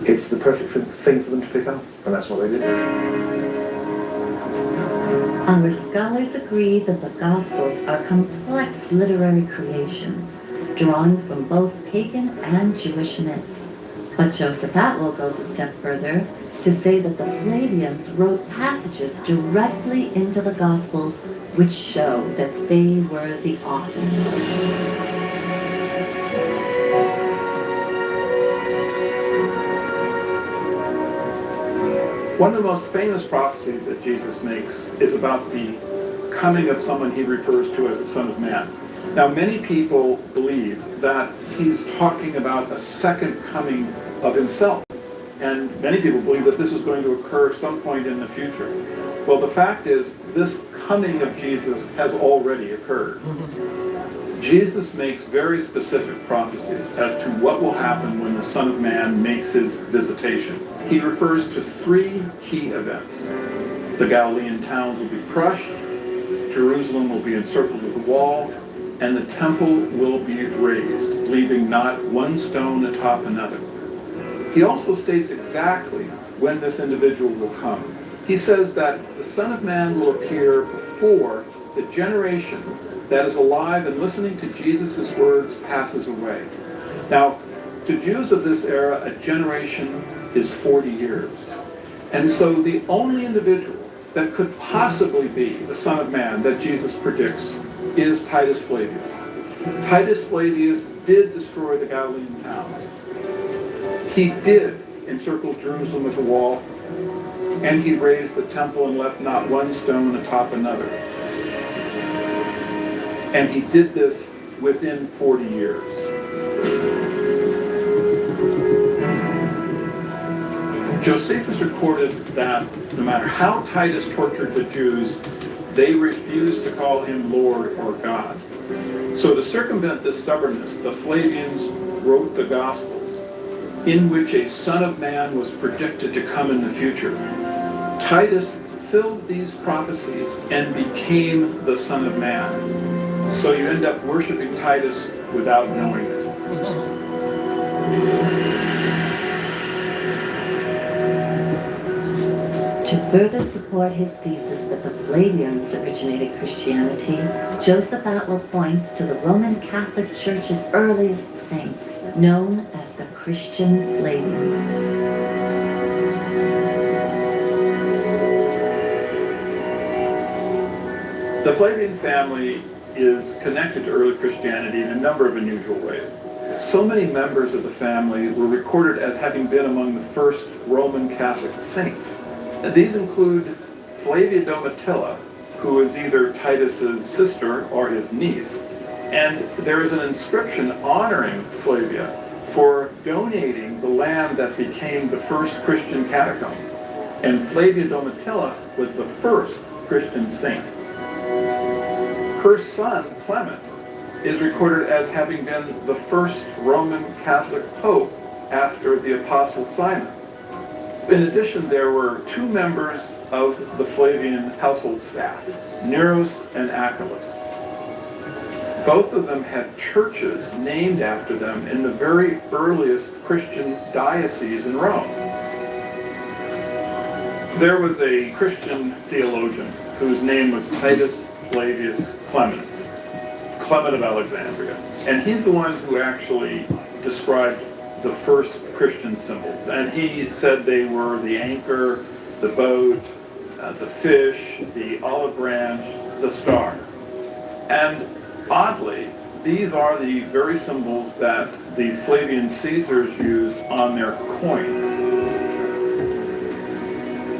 It's the perfect thing for them to pick up, and that's what they did. Our scholars agree that the Gospels are complex literary creations, drawing from both pagan and Jewish myths. But Joseph Atwell goes a step further to say that the Flavians wrote passages directly into the Gospels which show that they were the authors. One of the most famous prophecies that Jesus makes is about the coming of someone he refers to as the Son of Man. Now, many people believe that he's talking about a second coming of himself. And many people believe that this is going to occur some point in the future. Well, the fact is, this coming of Jesus has already occurred. Jesus makes very specific prophecies as to what will happen when the Son of Man makes his visitation. He refers to three key events. The Galilean towns will be crushed, Jerusalem will be encircled with a wall, and the temple will be razed, leaving not one stone atop another. He also states exactly when this individual will come. He says that the Son of Man will appear before the generation that is alive and listening to Jesus' words passes away. Now, to Jews of this era, a generation is 40 years. And so the only individual that could possibly be the Son of Man that Jesus predicts is Titus Flavius. Titus Flavius did destroy the Galilean towns. He did encircle Jerusalem with a wall, and he razed the temple and left not one stone atop another. And he did this within 40 years. Josephus recorded that no matter how Titus tortured the Jews, they refused to call him Lord or God. So to circumvent this stubbornness, the Flavians wrote the Gospels, in which a Son of Man was predicted to come in the future. Titus fulfilled these prophecies and became the Son of Man. So you end up worshiping Titus without knowing it. To further support his thesis that the Flavians originated Christianity, Joseph Atwell points to the Roman Catholic Church's earliest saints, known as the Christian Flavians. The Flavian family is connected to early Christianity in a number of unusual ways. So many members of the family were recorded as having been among the first Roman Catholic saints. These include Flavia Domitilla, who is either Titus's sister or his niece, and there is an inscription honoring Flavia for donating the land that became the first Christian catacomb. And Flavia Domitilla was the first Christian saint. Her son, Clement, is recorded as having been the first Roman Catholic pope after the Apostle Simon. In addition, there were two members of the Flavian household staff, Neros and Achilles. Both of them had churches named after them in the very earliest Christian diocese in Rome. There was a Christian theologian whose name was Titus Flavius Clemens, Clement of Alexandria. And he's the one who actually described the first Christian symbols. And he said they were the anchor, the boat, the fish, the olive branch, the star. And oddly, these are the very symbols that the Flavian Caesars used on their coins.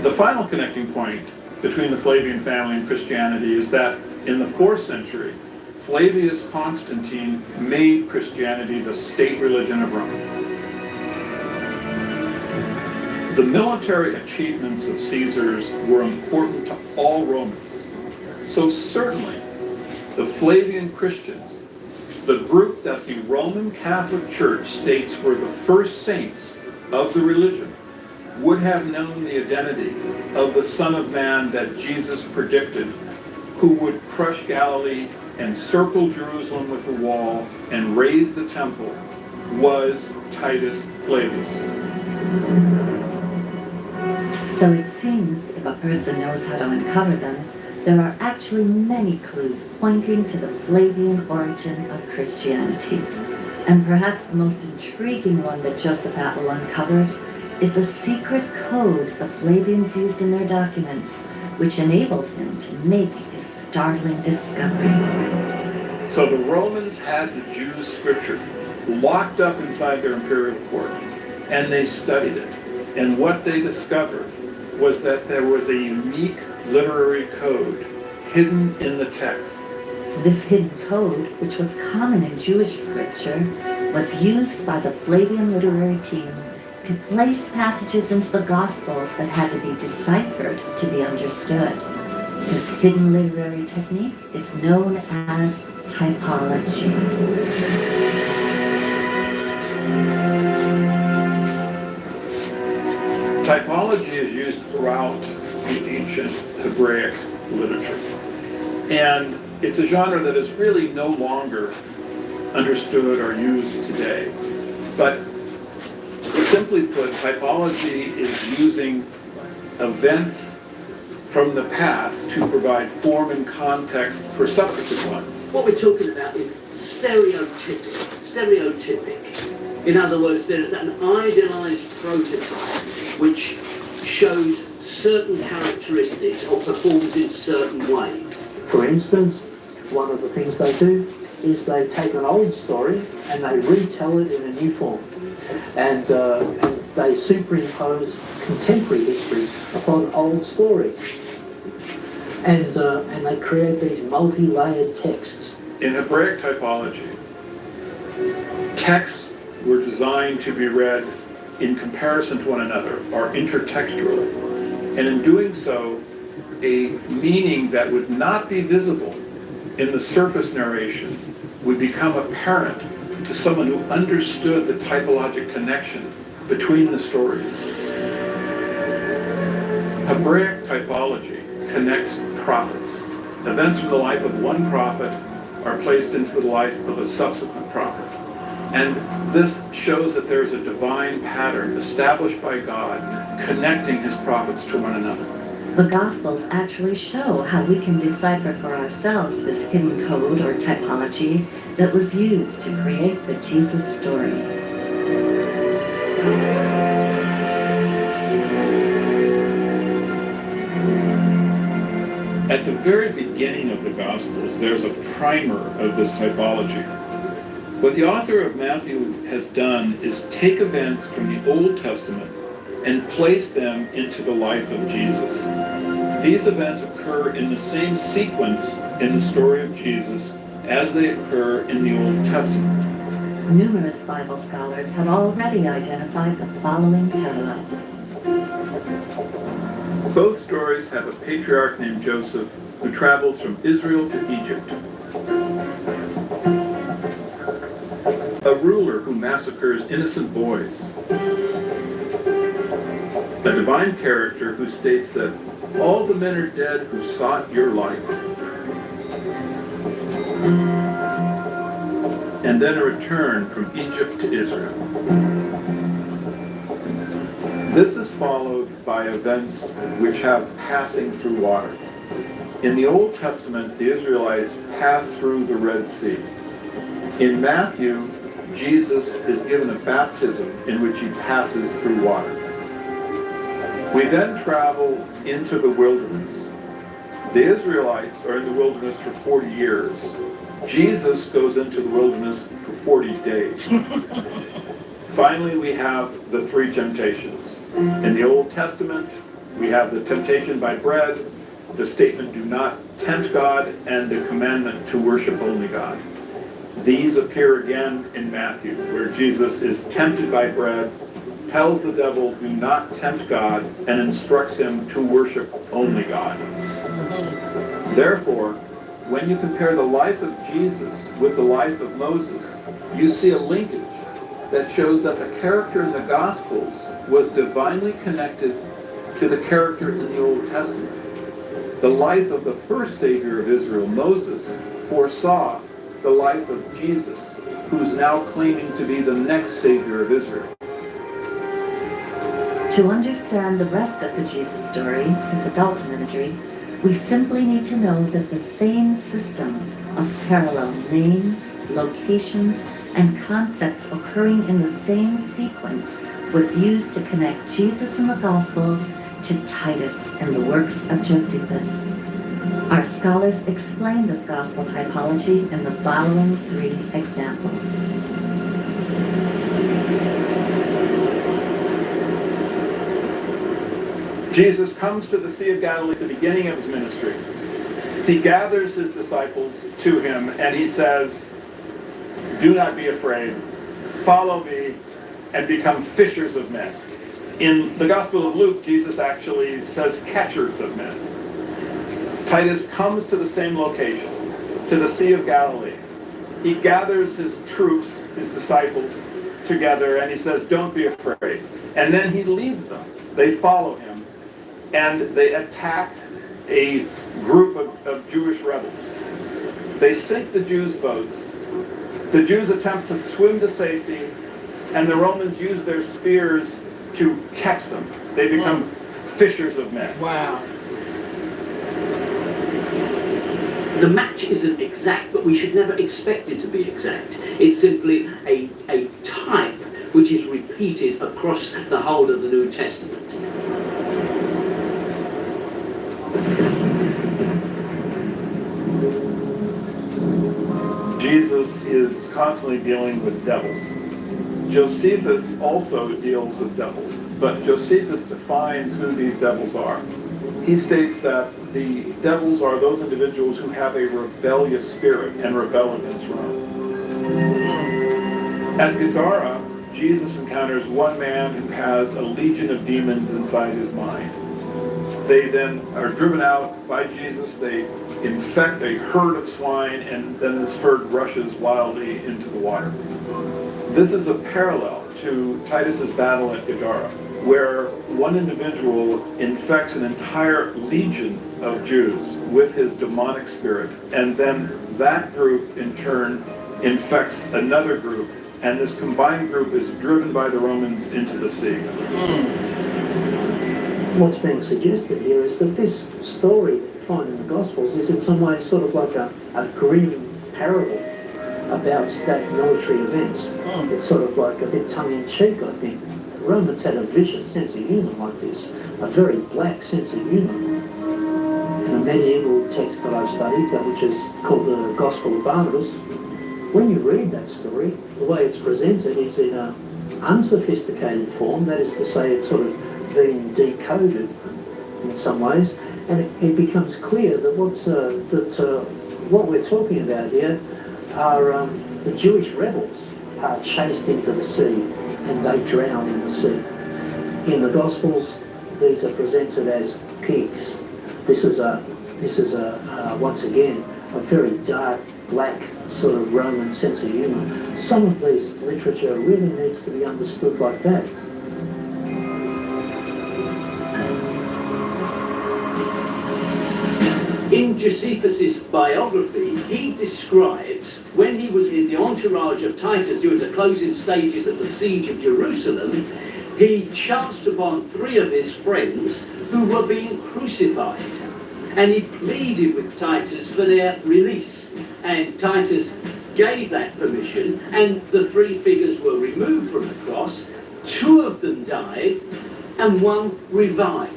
The final connecting point between the Flavian family and Christianity is that in the 4th century, Flavius Constantine made Christianity the state religion of Rome. The military achievements of Caesar's were important to all Romans. So certainly, the Flavian Christians, the group that the Roman Catholic Church states were the first saints of the religion, would have known the identity of the Son of Man that Jesus predicted, who would crush Galilee, encircle Jerusalem with a wall, and raise the temple, was Titus Flavius. So it seems if a person knows how to uncover them, there are actually many clues pointing to the Flavian origin of Christianity. And perhaps the most intriguing one that Joseph Atwill uncovered is a secret code the Flavians used in their documents, which enabled him to make his startling discovery. So the Romans had the Jews' scripture locked up inside their imperial court, and they studied it. And what they discovered was that there was a unique literary code hidden in the text. This hidden code, which was common in Jewish scripture, was used by the Flavian literary team to place passages into the Gospels that had to be deciphered to be understood. This hidden literary technique is known as typology. Typology is used throughout the ancient Hebraic literature. And it's a genre that is really no longer understood or used today. But simply put, typology is using events from the past to provide form and context for subsequent ones. What we're talking about is stereotypic. In other words, there's an idealized prototype which shows certain characteristics or performs in certain ways. For instance, one of the things they do is they take an old story and they retell it in a new form. And they superimpose contemporary history upon old stories. And they create these multi-layered texts. In Hebraic typology, texts were designed to be read in comparison to one another, or intertextually. And in doing so, a meaning that would not be visible in the surface narration would become apparent to someone who understood the typologic connection between the stories. Hebraic typology connects prophets. Events from the life of one prophet are placed into the life of a subsequent prophet. And this shows that there is a divine pattern established by God connecting his prophets to one another. The Gospels actually show how we can decipher for ourselves this hidden code or typology that was used to create the Jesus story. At the very beginning of the Gospels, there's a primer of this typology. What the author of Matthew has done is take events from the Old Testament and place them into the life of Jesus. These events occur in the same sequence in the story of Jesus as they occur in the Old Testament. Numerous Bible scholars have already identified the following parallels. Both stories have a patriarch named Joseph who travels from Israel to Egypt. A ruler who massacres innocent boys. A divine character who states that all the men are dead who sought your life. And then a return from Egypt to Israel. This is followed by events which have passing through water. In the Old Testament, the Israelites pass through the Red Sea. In Matthew, Jesus is given a baptism in which he passes through water. We then travel into the wilderness. The Israelites are in the wilderness for 40 years. Jesus goes into the wilderness for 40 days. Finally, we have the three temptations. In the Old Testament, we have the temptation by bread, the statement, do not tempt God, and the commandment to worship only God. These appear again in Matthew, where Jesus is tempted by bread, tells the devil, do not tempt God, and instructs him to worship only God. Therefore, when you compare the life of Jesus with the life of Moses, you see a linkage that shows that the character in the Gospels was divinely connected to the character in the Old Testament. The life of the first Savior of Israel, Moses, foresaw the life of Jesus, who's now claiming to be the next Savior of Israel. To understand the rest of the Jesus story, his adult ministry, we simply need to know that the same system of parallel names, locations, and concepts occurring in the same sequence was used to connect Jesus in the Gospels to Titus in the works of Josephus. Our scholars explain this gospel typology in the following 3 examples. Jesus comes to the Sea of Galilee at the beginning of his ministry. He gathers his disciples to him and he says, do not be afraid, follow me and become fishers of men. In the Gospel of Luke, Jesus actually says catchers of men. Titus comes to the same location, to the Sea of Galilee. He gathers his troops, his disciples, together and he says, don't be afraid. And then he leads them. They follow him. And they attack a group of Jewish rebels. They sink the Jews' boats. The Jews attempt to swim to safety, and the Romans use their spears to catch them. They become fishers of men. Wow. The match isn't exact, but we should never expect it to be exact. It's simply a type which is repeated across the whole of the New Testament. Jesus is constantly dealing with devils. Josephus also deals with devils, but Josephus defines who these devils are. He states that the devils are those individuals who have a rebellious spirit and rebel against Rome. At Gadara, Jesus encounters one man who has a legion of demons inside his mind. They then are driven out by Jesus. They infect a herd of swine, and then this herd rushes wildly into the water. This is a parallel to Titus's battle at Gadara, where one individual infects an entire legion of Jews with his demonic spirit, and then that group in turn infects another group, and this combined group is driven by the Romans into the sea. What's being suggested here is that this story that you find in the Gospels is in some ways sort of like a grim parable about that military event. It's sort of like a bit tongue-in-cheek, I think. The Romans had a vicious sense of humour like this, a very black sense of humour. In a medieval text that I've studied, which is called the Gospel of Barnabas, when you read that story, the way it's presented is in an unsophisticated form, that is to say it's sort of being decoded in some ways, and it becomes clear that what we're talking about here are the Jewish rebels are chased into the sea and they drown in the sea. In the Gospels, these are presented as pigs. This is once again a very dark, black sort of Roman sense of humour. Some of this literature really needs to be understood like that. In Josephus's biography, he describes when he was in the entourage of Titus during the closing stages of the siege of Jerusalem, he chanced upon 3 of his friends who were being crucified. And he pleaded with Titus for their release. And Titus gave that permission, and the 3 figures were removed from the cross. 2 of them died, and 1 revived.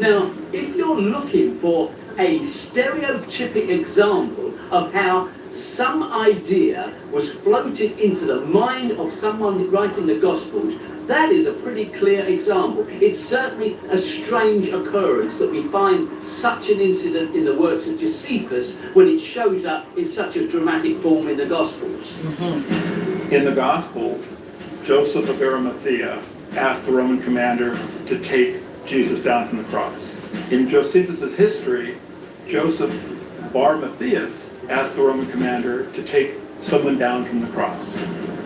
Now, if you're looking for a stereotypic example of how some idea was floated into the mind of someone writing the Gospels, that is a pretty clear example. It's certainly a strange occurrence that we find such an incident in the works of Josephus when it shows up in such a dramatic form in the Gospels. In the Gospels, Joseph of Arimathea asked the Roman commander to take Jesus down from the cross. In Josephus' history, Joseph Bar Matthias asked the Roman commander to take someone down from the cross.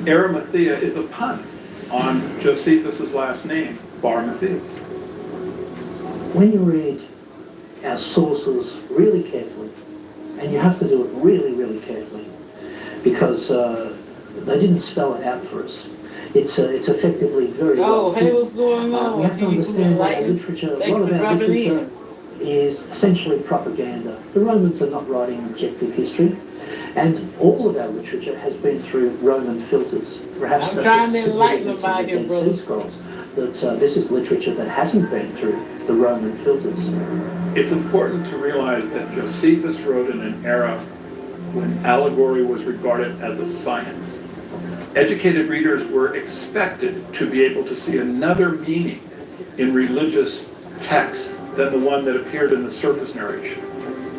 Arimathea is a pun on Josephus' last name, Bar Matthias. When you read our sources really carefully, and you have to do it really, really carefully, because they didn't spell it out for us. It's effectively very well. Hey, what's going on? We have to understand that our literature, a lot of our literature is essentially propaganda. The Romans are not writing objective history, and all of our literature has been through Roman filters. Perhaps I'm trying to enlighten them by out here, brother. Scrolls. That this is literature that hasn't been through the Roman filters. It's important to realize that Josephus wrote in an era when allegory was regarded as a science. Educated readers were expected to be able to see another meaning in religious texts than the one that appeared in the surface narration.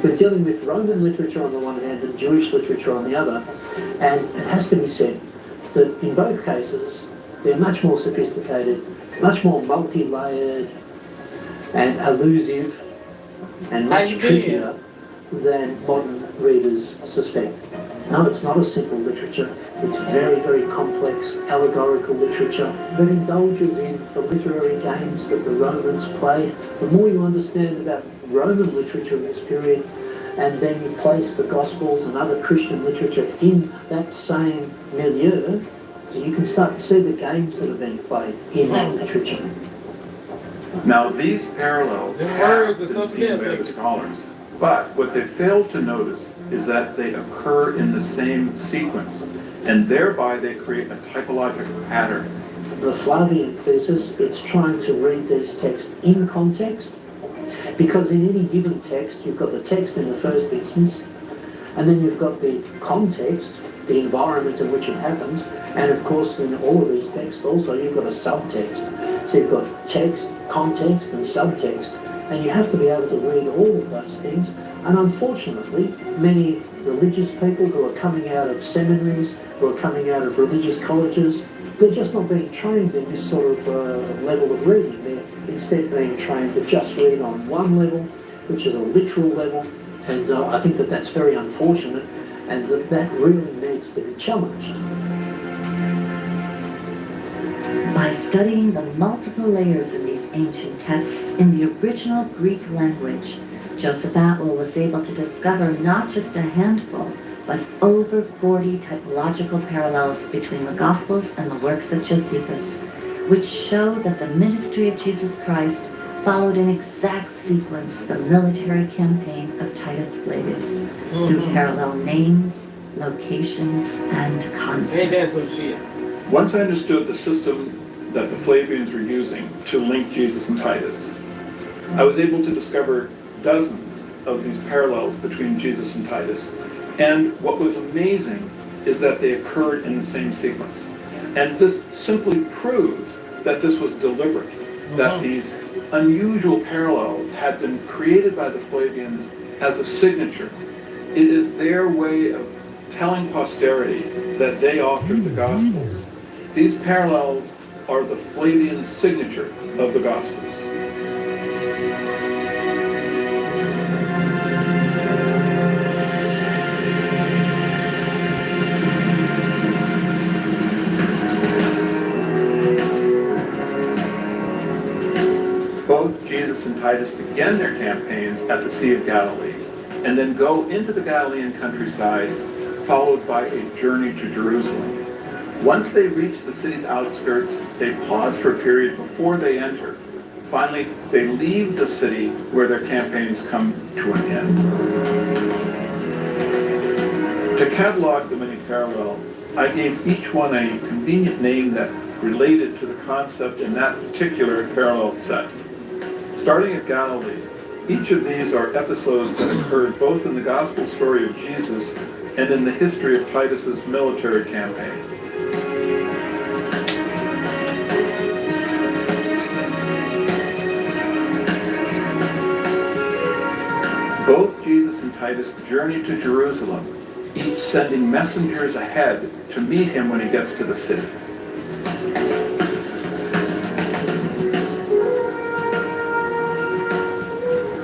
We're dealing with Roman literature on the one hand and Jewish literature on the other, and it has to be said that in both cases they're much more sophisticated, much more multi-layered and allusive and much trickier than modern readers suspect. No, it's not a simple literature. It's very, very complex, allegorical literature that indulges in the literary games that the Romans played. The more you understand about Roman literature in this period, and then you place the Gospels and other Christian literature in that same milieu, you can start to see the games that have been played in that literature. Now, these parallels have been seen by other scholars, but what they failed to notice is that they occur in the same sequence, and thereby they create a typological pattern. The Flavian thesis, it's trying to read these texts in context, because in any given text, you've got the text in the first instance, and then you've got the context, the environment in which it happened, and of course in all of these texts also you've got a subtext. So you've got text, context, and subtext, and you have to be able to read all of those things. And unfortunately, many religious people who are coming out of seminaries, who are coming out of religious colleges, they're just not being trained in this sort of level of reading. They're instead being trained to just read on one level, which is a literal level, and I think that that's very unfortunate, and that really needs to be challenged. By studying the multiple layers in these ancient texts in the original Greek language, Joseph Atwill was able to discover not just a handful, but over 40 typological parallels between the Gospels and the works of Josephus, which show that the ministry of Jesus Christ followed in exact sequence the military campaign of Titus Flavius, through parallel names, locations, and concepts. Once I understood the system that the Flavians were using to link Jesus and Titus, I was able to discover dozens of these parallels between Jesus and Titus. And what was amazing is that they occurred in the same sequence. And this simply proves that this was deliberate, that these unusual parallels had been created by the Flavians as a signature. It is their way of telling posterity that they authored the Gospels. These parallels are the Flavian signature of the Gospels. Both Jesus and Titus began their campaigns at the Sea of Galilee, and then go into the Galilean countryside, followed by a journey to Jerusalem. Once they reach the city's outskirts, they pause for a period before they enter. Finally, they leave the city where their campaigns come to an end. To catalog the many parallels, I gave each one a convenient name that related to the concept in that particular parallel set. Starting at Galilee, each of these are episodes that occurred both in the gospel story of Jesus and in the history of Titus's military campaign. Both Jesus and Titus journey to Jerusalem, each sending messengers ahead to meet him when he gets to the city.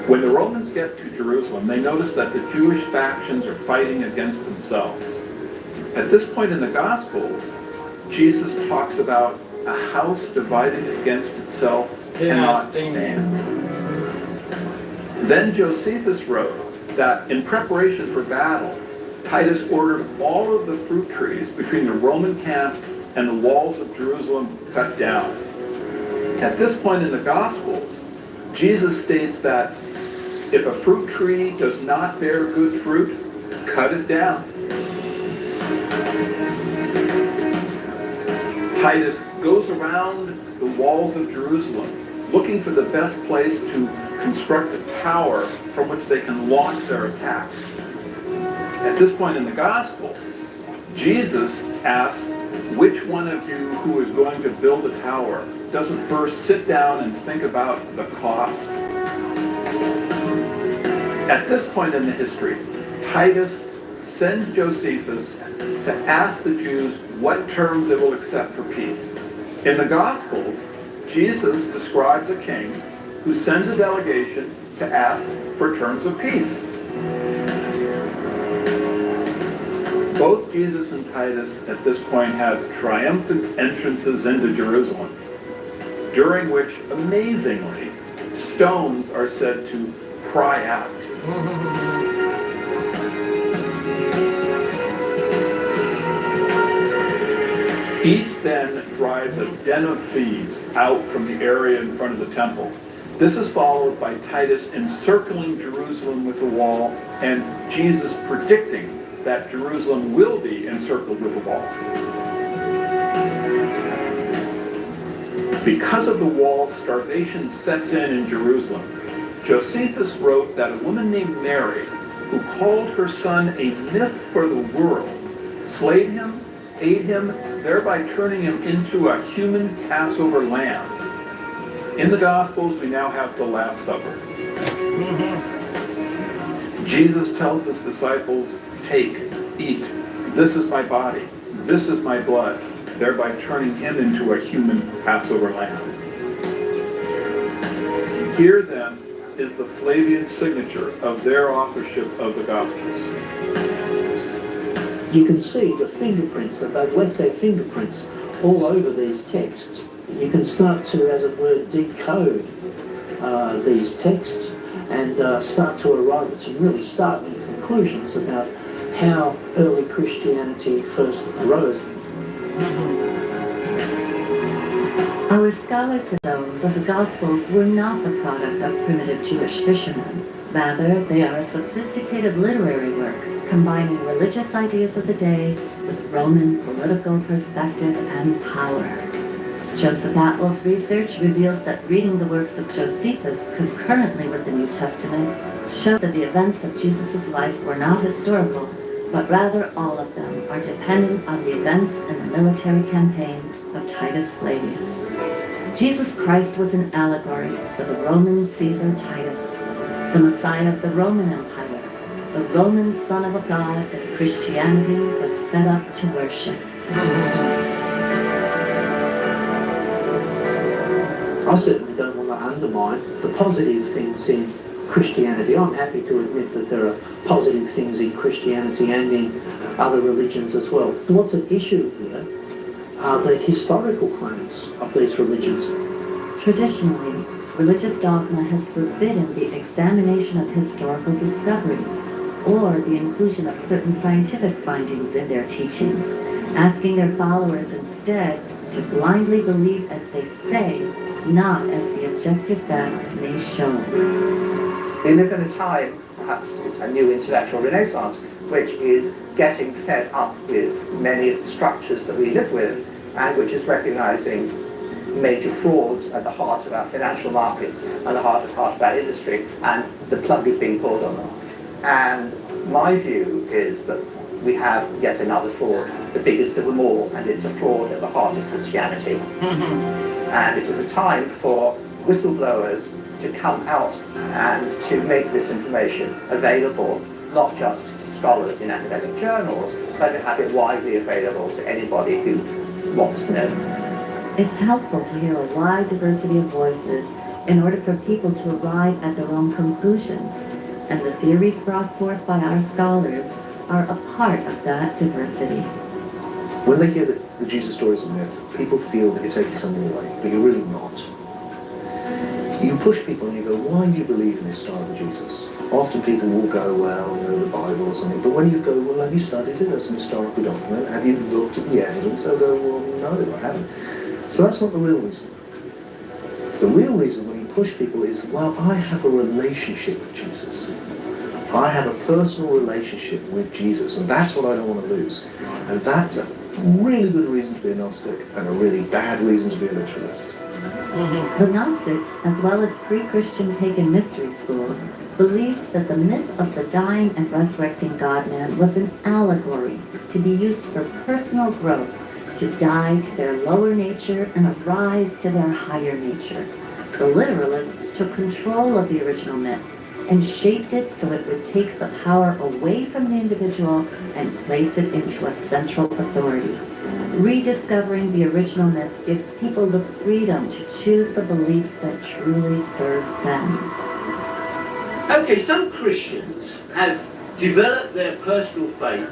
When the Romans get to Jerusalem, they notice that the Jewish factions are fighting against themselves. At this point in the Gospels, Jesus talks about a house divided against itself cannot stand. Then Josephus wrote that in preparation for battle, Titus ordered all of the fruit trees between the Roman camp and the walls of Jerusalem cut down. At this point in the Gospels, Jesus states that if a fruit tree does not bear good fruit, cut it down. Titus goes around the walls of Jerusalem looking for the best place to construct a tower from which they can launch their attacks. At this point in the Gospels, Jesus asks which one of you who is going to build a tower doesn't first sit down and think about the cost. At this point in the history, Titus sends Josephus to ask the Jews what terms they will accept for peace. In the Gospels, Jesus describes a king who sends a delegation to ask for terms of peace. Both Jesus and Titus at this point have triumphant entrances into Jerusalem, during which, amazingly, stones are said to cry out. Each then drives a den of thieves out from the area in front of the temple. This is followed by Titus encircling Jerusalem with a wall and Jesus predicting that Jerusalem will be encircled with a wall. Because of the wall, starvation sets in Jerusalem. Josephus wrote that a woman named Mary, who called her son a myth for the world, slayed him, ate him, thereby turning him into a human Passover lamb. In the Gospels, we now have the Last Supper. Jesus tells his disciples, "Take, eat, this is my body, this is my blood," thereby turning him into a human Passover lamb. Here then is the Flavian signature of their authorship of the Gospels. You can see the fingerprints, that they've left their fingerprints all over these texts. You can start to, as it were, decode these texts and start to arrive at some really startling conclusions about how early Christianity first arose. Our scholars have shown that the Gospels were not the product of primitive Jewish fishermen. Rather, they are a sophisticated literary work combining religious ideas of the day with Roman political perspective and power. Joseph Atwell's research reveals that reading the works of Josephus concurrently with the New Testament shows that the events of Jesus' life were not historical, but rather all of them are dependent on the events in the military campaign of Titus Flavius. Jesus Christ was an allegory for the Roman Caesar Titus, the Messiah of the Roman Empire, the Roman Son of a God that Christianity was set up to worship. I certainly don't want to undermine the positive things in Christianity. I'm happy to admit that there are positive things in Christianity and in other religions as well. What's at issue here are the historical claims of these religions. Traditionally, religious dogma has forbidden the examination of historical discoveries or the inclusion of certain scientific findings in their teachings, asking their followers instead to blindly believe as they say, not as the objective facts may show. We live in a time, perhaps it's a new intellectual renaissance, which is getting fed up with many of the structures that we live with, and which is recognizing major frauds at the heart of our financial markets and the heart of our industry, and the plug is being pulled on them. And my view is that we have yet another fraud, the biggest of them all, and it's a fraud at the heart of Christianity. And it is a time for whistleblowers to come out and to make this information available, not just to scholars in academic journals, but to have it widely available to anybody who wants to know. It's helpful to hear a wide diversity of voices in order for people to arrive at their own conclusions, and the theories brought forth by our scholars are a part of that diversity. When they hear that the Jesus story is a myth, people feel that you're taking something away, but you're really not. You push people and you go, why do you believe in this historical Jesus? Often people will go, well, you know, the Bible or something, but when you go, well, have you studied it as an historical document? Have you looked at the evidence? They'll go, well, no, I haven't. So that's not the real reason. The real reason when you push people is, well, I have a relationship with Jesus. I have a personal relationship with Jesus, and that's what I don't want to lose. And that's a really good reason to be a Gnostic, and a really bad reason to be a literalist. The Gnostics, as well as pre-Christian pagan mystery schools, believed that the myth of the dying and resurrecting God-man was an allegory to be used for personal growth, to die to their lower nature and arise to their higher nature. The literalists took control of the original myth and shaped it so it would take the power away from the individual and place it into a central authority. Rediscovering the original myth gives people the freedom to choose the beliefs that truly serve them. Okay, some Christians have developed their personal faith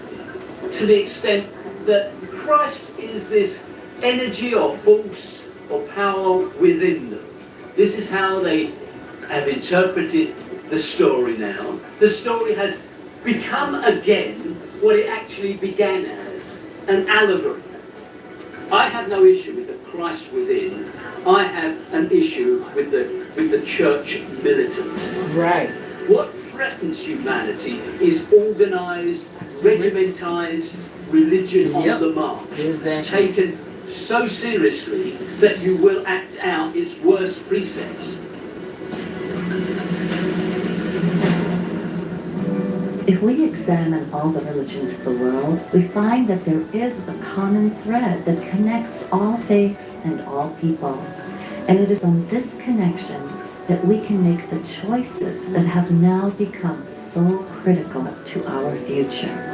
to the extent that Christ is this energy or force or power within them. This is how they have interpreted the story now. The story has become again what it actually began as, an allegory. I have no issue with the Christ within. I have an issue with the church militant. Right. What threatens humanity is organised, regimentised religion on the march, Exactly. taken so seriously that you will act out its worst precepts. If we examine all the religions of the world, we find that there is a common thread that connects all faiths and all people. And it is on this connection that we can make the choices that have now become so critical to our future.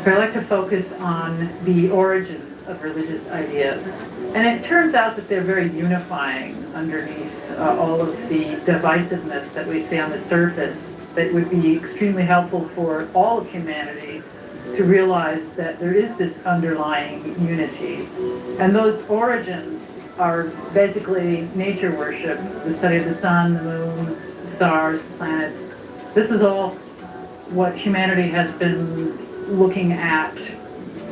I like to focus on the origins of religious ideas. And it turns out that they're very unifying underneath all of the divisiveness that we see on the surface, that would be extremely helpful for all of humanity to realize that there is this underlying unity. And those origins are basically nature worship, the study of the sun, the moon, the stars, planets. This is all what humanity has been looking at,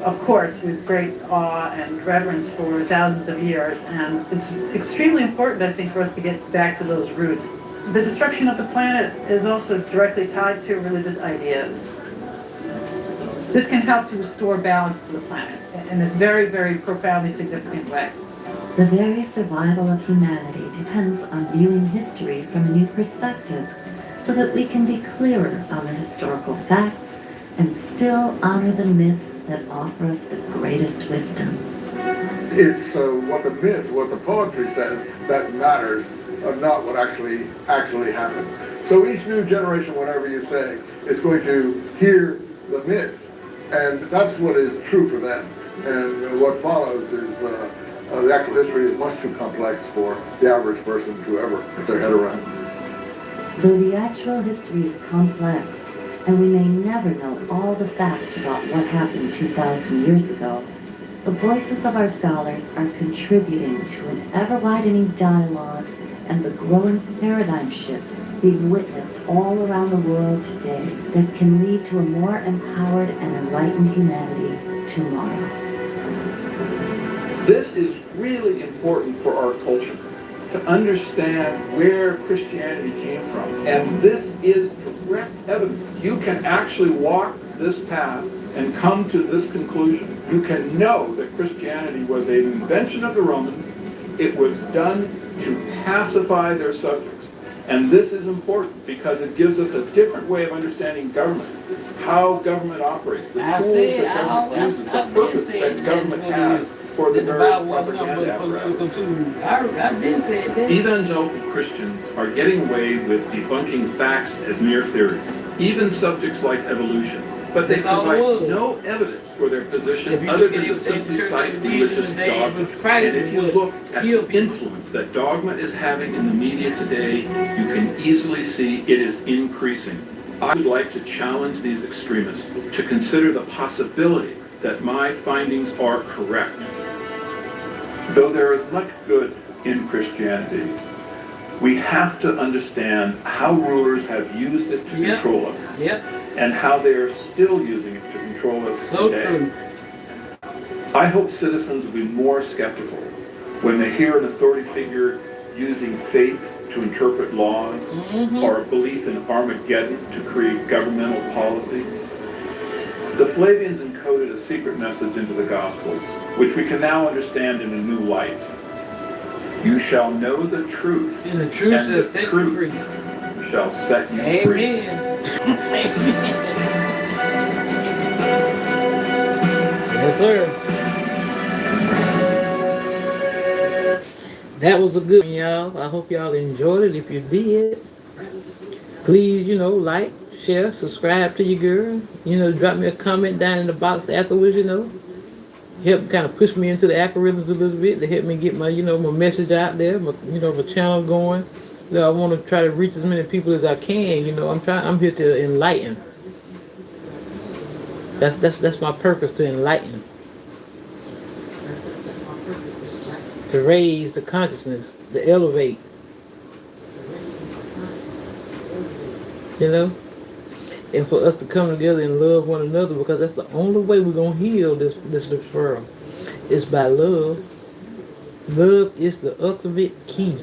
of course, with great awe and reverence for thousands of years. And it's extremely important, I think, for us to get back to those roots. The destruction of the planet is also directly tied to religious ideas. This can help to restore balance to the planet in a very, very profoundly significant way. The very survival of humanity depends on viewing history from a new perspective, so that we can be clearer on the historical facts and still honor the myths that offer us the greatest wisdom. It's what the myth, what the poetry says, that matters, not what actually happened. So each new generation, whatever you say, is going to hear the myth, and that's what is true for them. And what follows is the actual history is much too complex for the average person to ever get their head around. Though the actual history is complex, and we may never know all the facts about what happened 2,000 years ago, the voices of our scholars are contributing to an ever-widening dialogue and the growing paradigm shift being witnessed all around the world today that can lead to a more empowered and enlightened humanity tomorrow. This is really important for our culture, to understand where Christianity came from. And this is direct evidence. You can actually walk this path and come to this conclusion. You can know that Christianity was an invention of the Romans. It was done to pacify their subjects. And this is important because it gives us a different way of understanding government, how government operates, the tools that government uses, the purpose that government has for the various propaganda apparatus. I did say that. Evangelical Christians are getting away with debunking facts as mere theories. Even subjects like evolution But they That's all it provide was. no evidence for their If position you other look at than to it, simply church cite that believed in religious the name dogma. of Christ And if you would look at kill the people. influence that dogma is having in the media today, you can easily see it is increasing. I would like to challenge these extremists to consider the possibility that my findings are correct. Though there is much good in Christianity, we have to understand how rulers have used it to Yep. control us Yep, and how they are still using it to control us so today. true. I hope citizens will be more skeptical when they hear an authority figure using faith to interpret laws or a belief in Armageddon to create governmental policies. The Flavians encoded a secret message into the Gospels, which we can now understand in a new light. You shall know the truth, And the truth and shall the set you truth free. shall set you free. Amen. Yes, sir. That was a good one, y'all. I hope y'all enjoyed it. If you did, please, like, share, subscribe to your girl. Drop me a comment down in the box afterwards, Help kind of push me into the algorithms a little bit to help me get my, my message out there, my channel going. I want to try to reach as many people as I can. I'm here to enlighten. That's my purpose, to enlighten. To raise the consciousness, to elevate. And for us to come together and love one another, because that's the only way we're gonna heal this world. It's by love. Love is the ultimate key.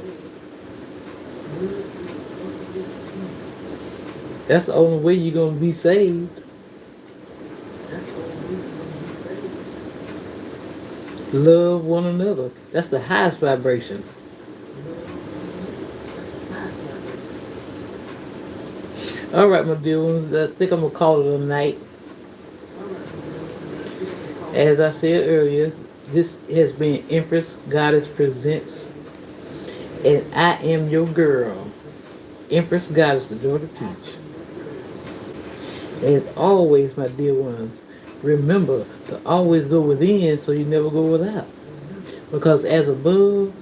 That's the only way you're gonna be saved. Love one another. That's the highest vibration. All right, my dear ones, I think I'm gonna call it a night. As I said earlier, this has been Empress Goddess Presents, and I am your girl, Empress Goddess, the Daughter Peach. As always, my dear ones, remember to always go within so you never go without. Because as above,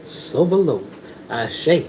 so below. Ashe.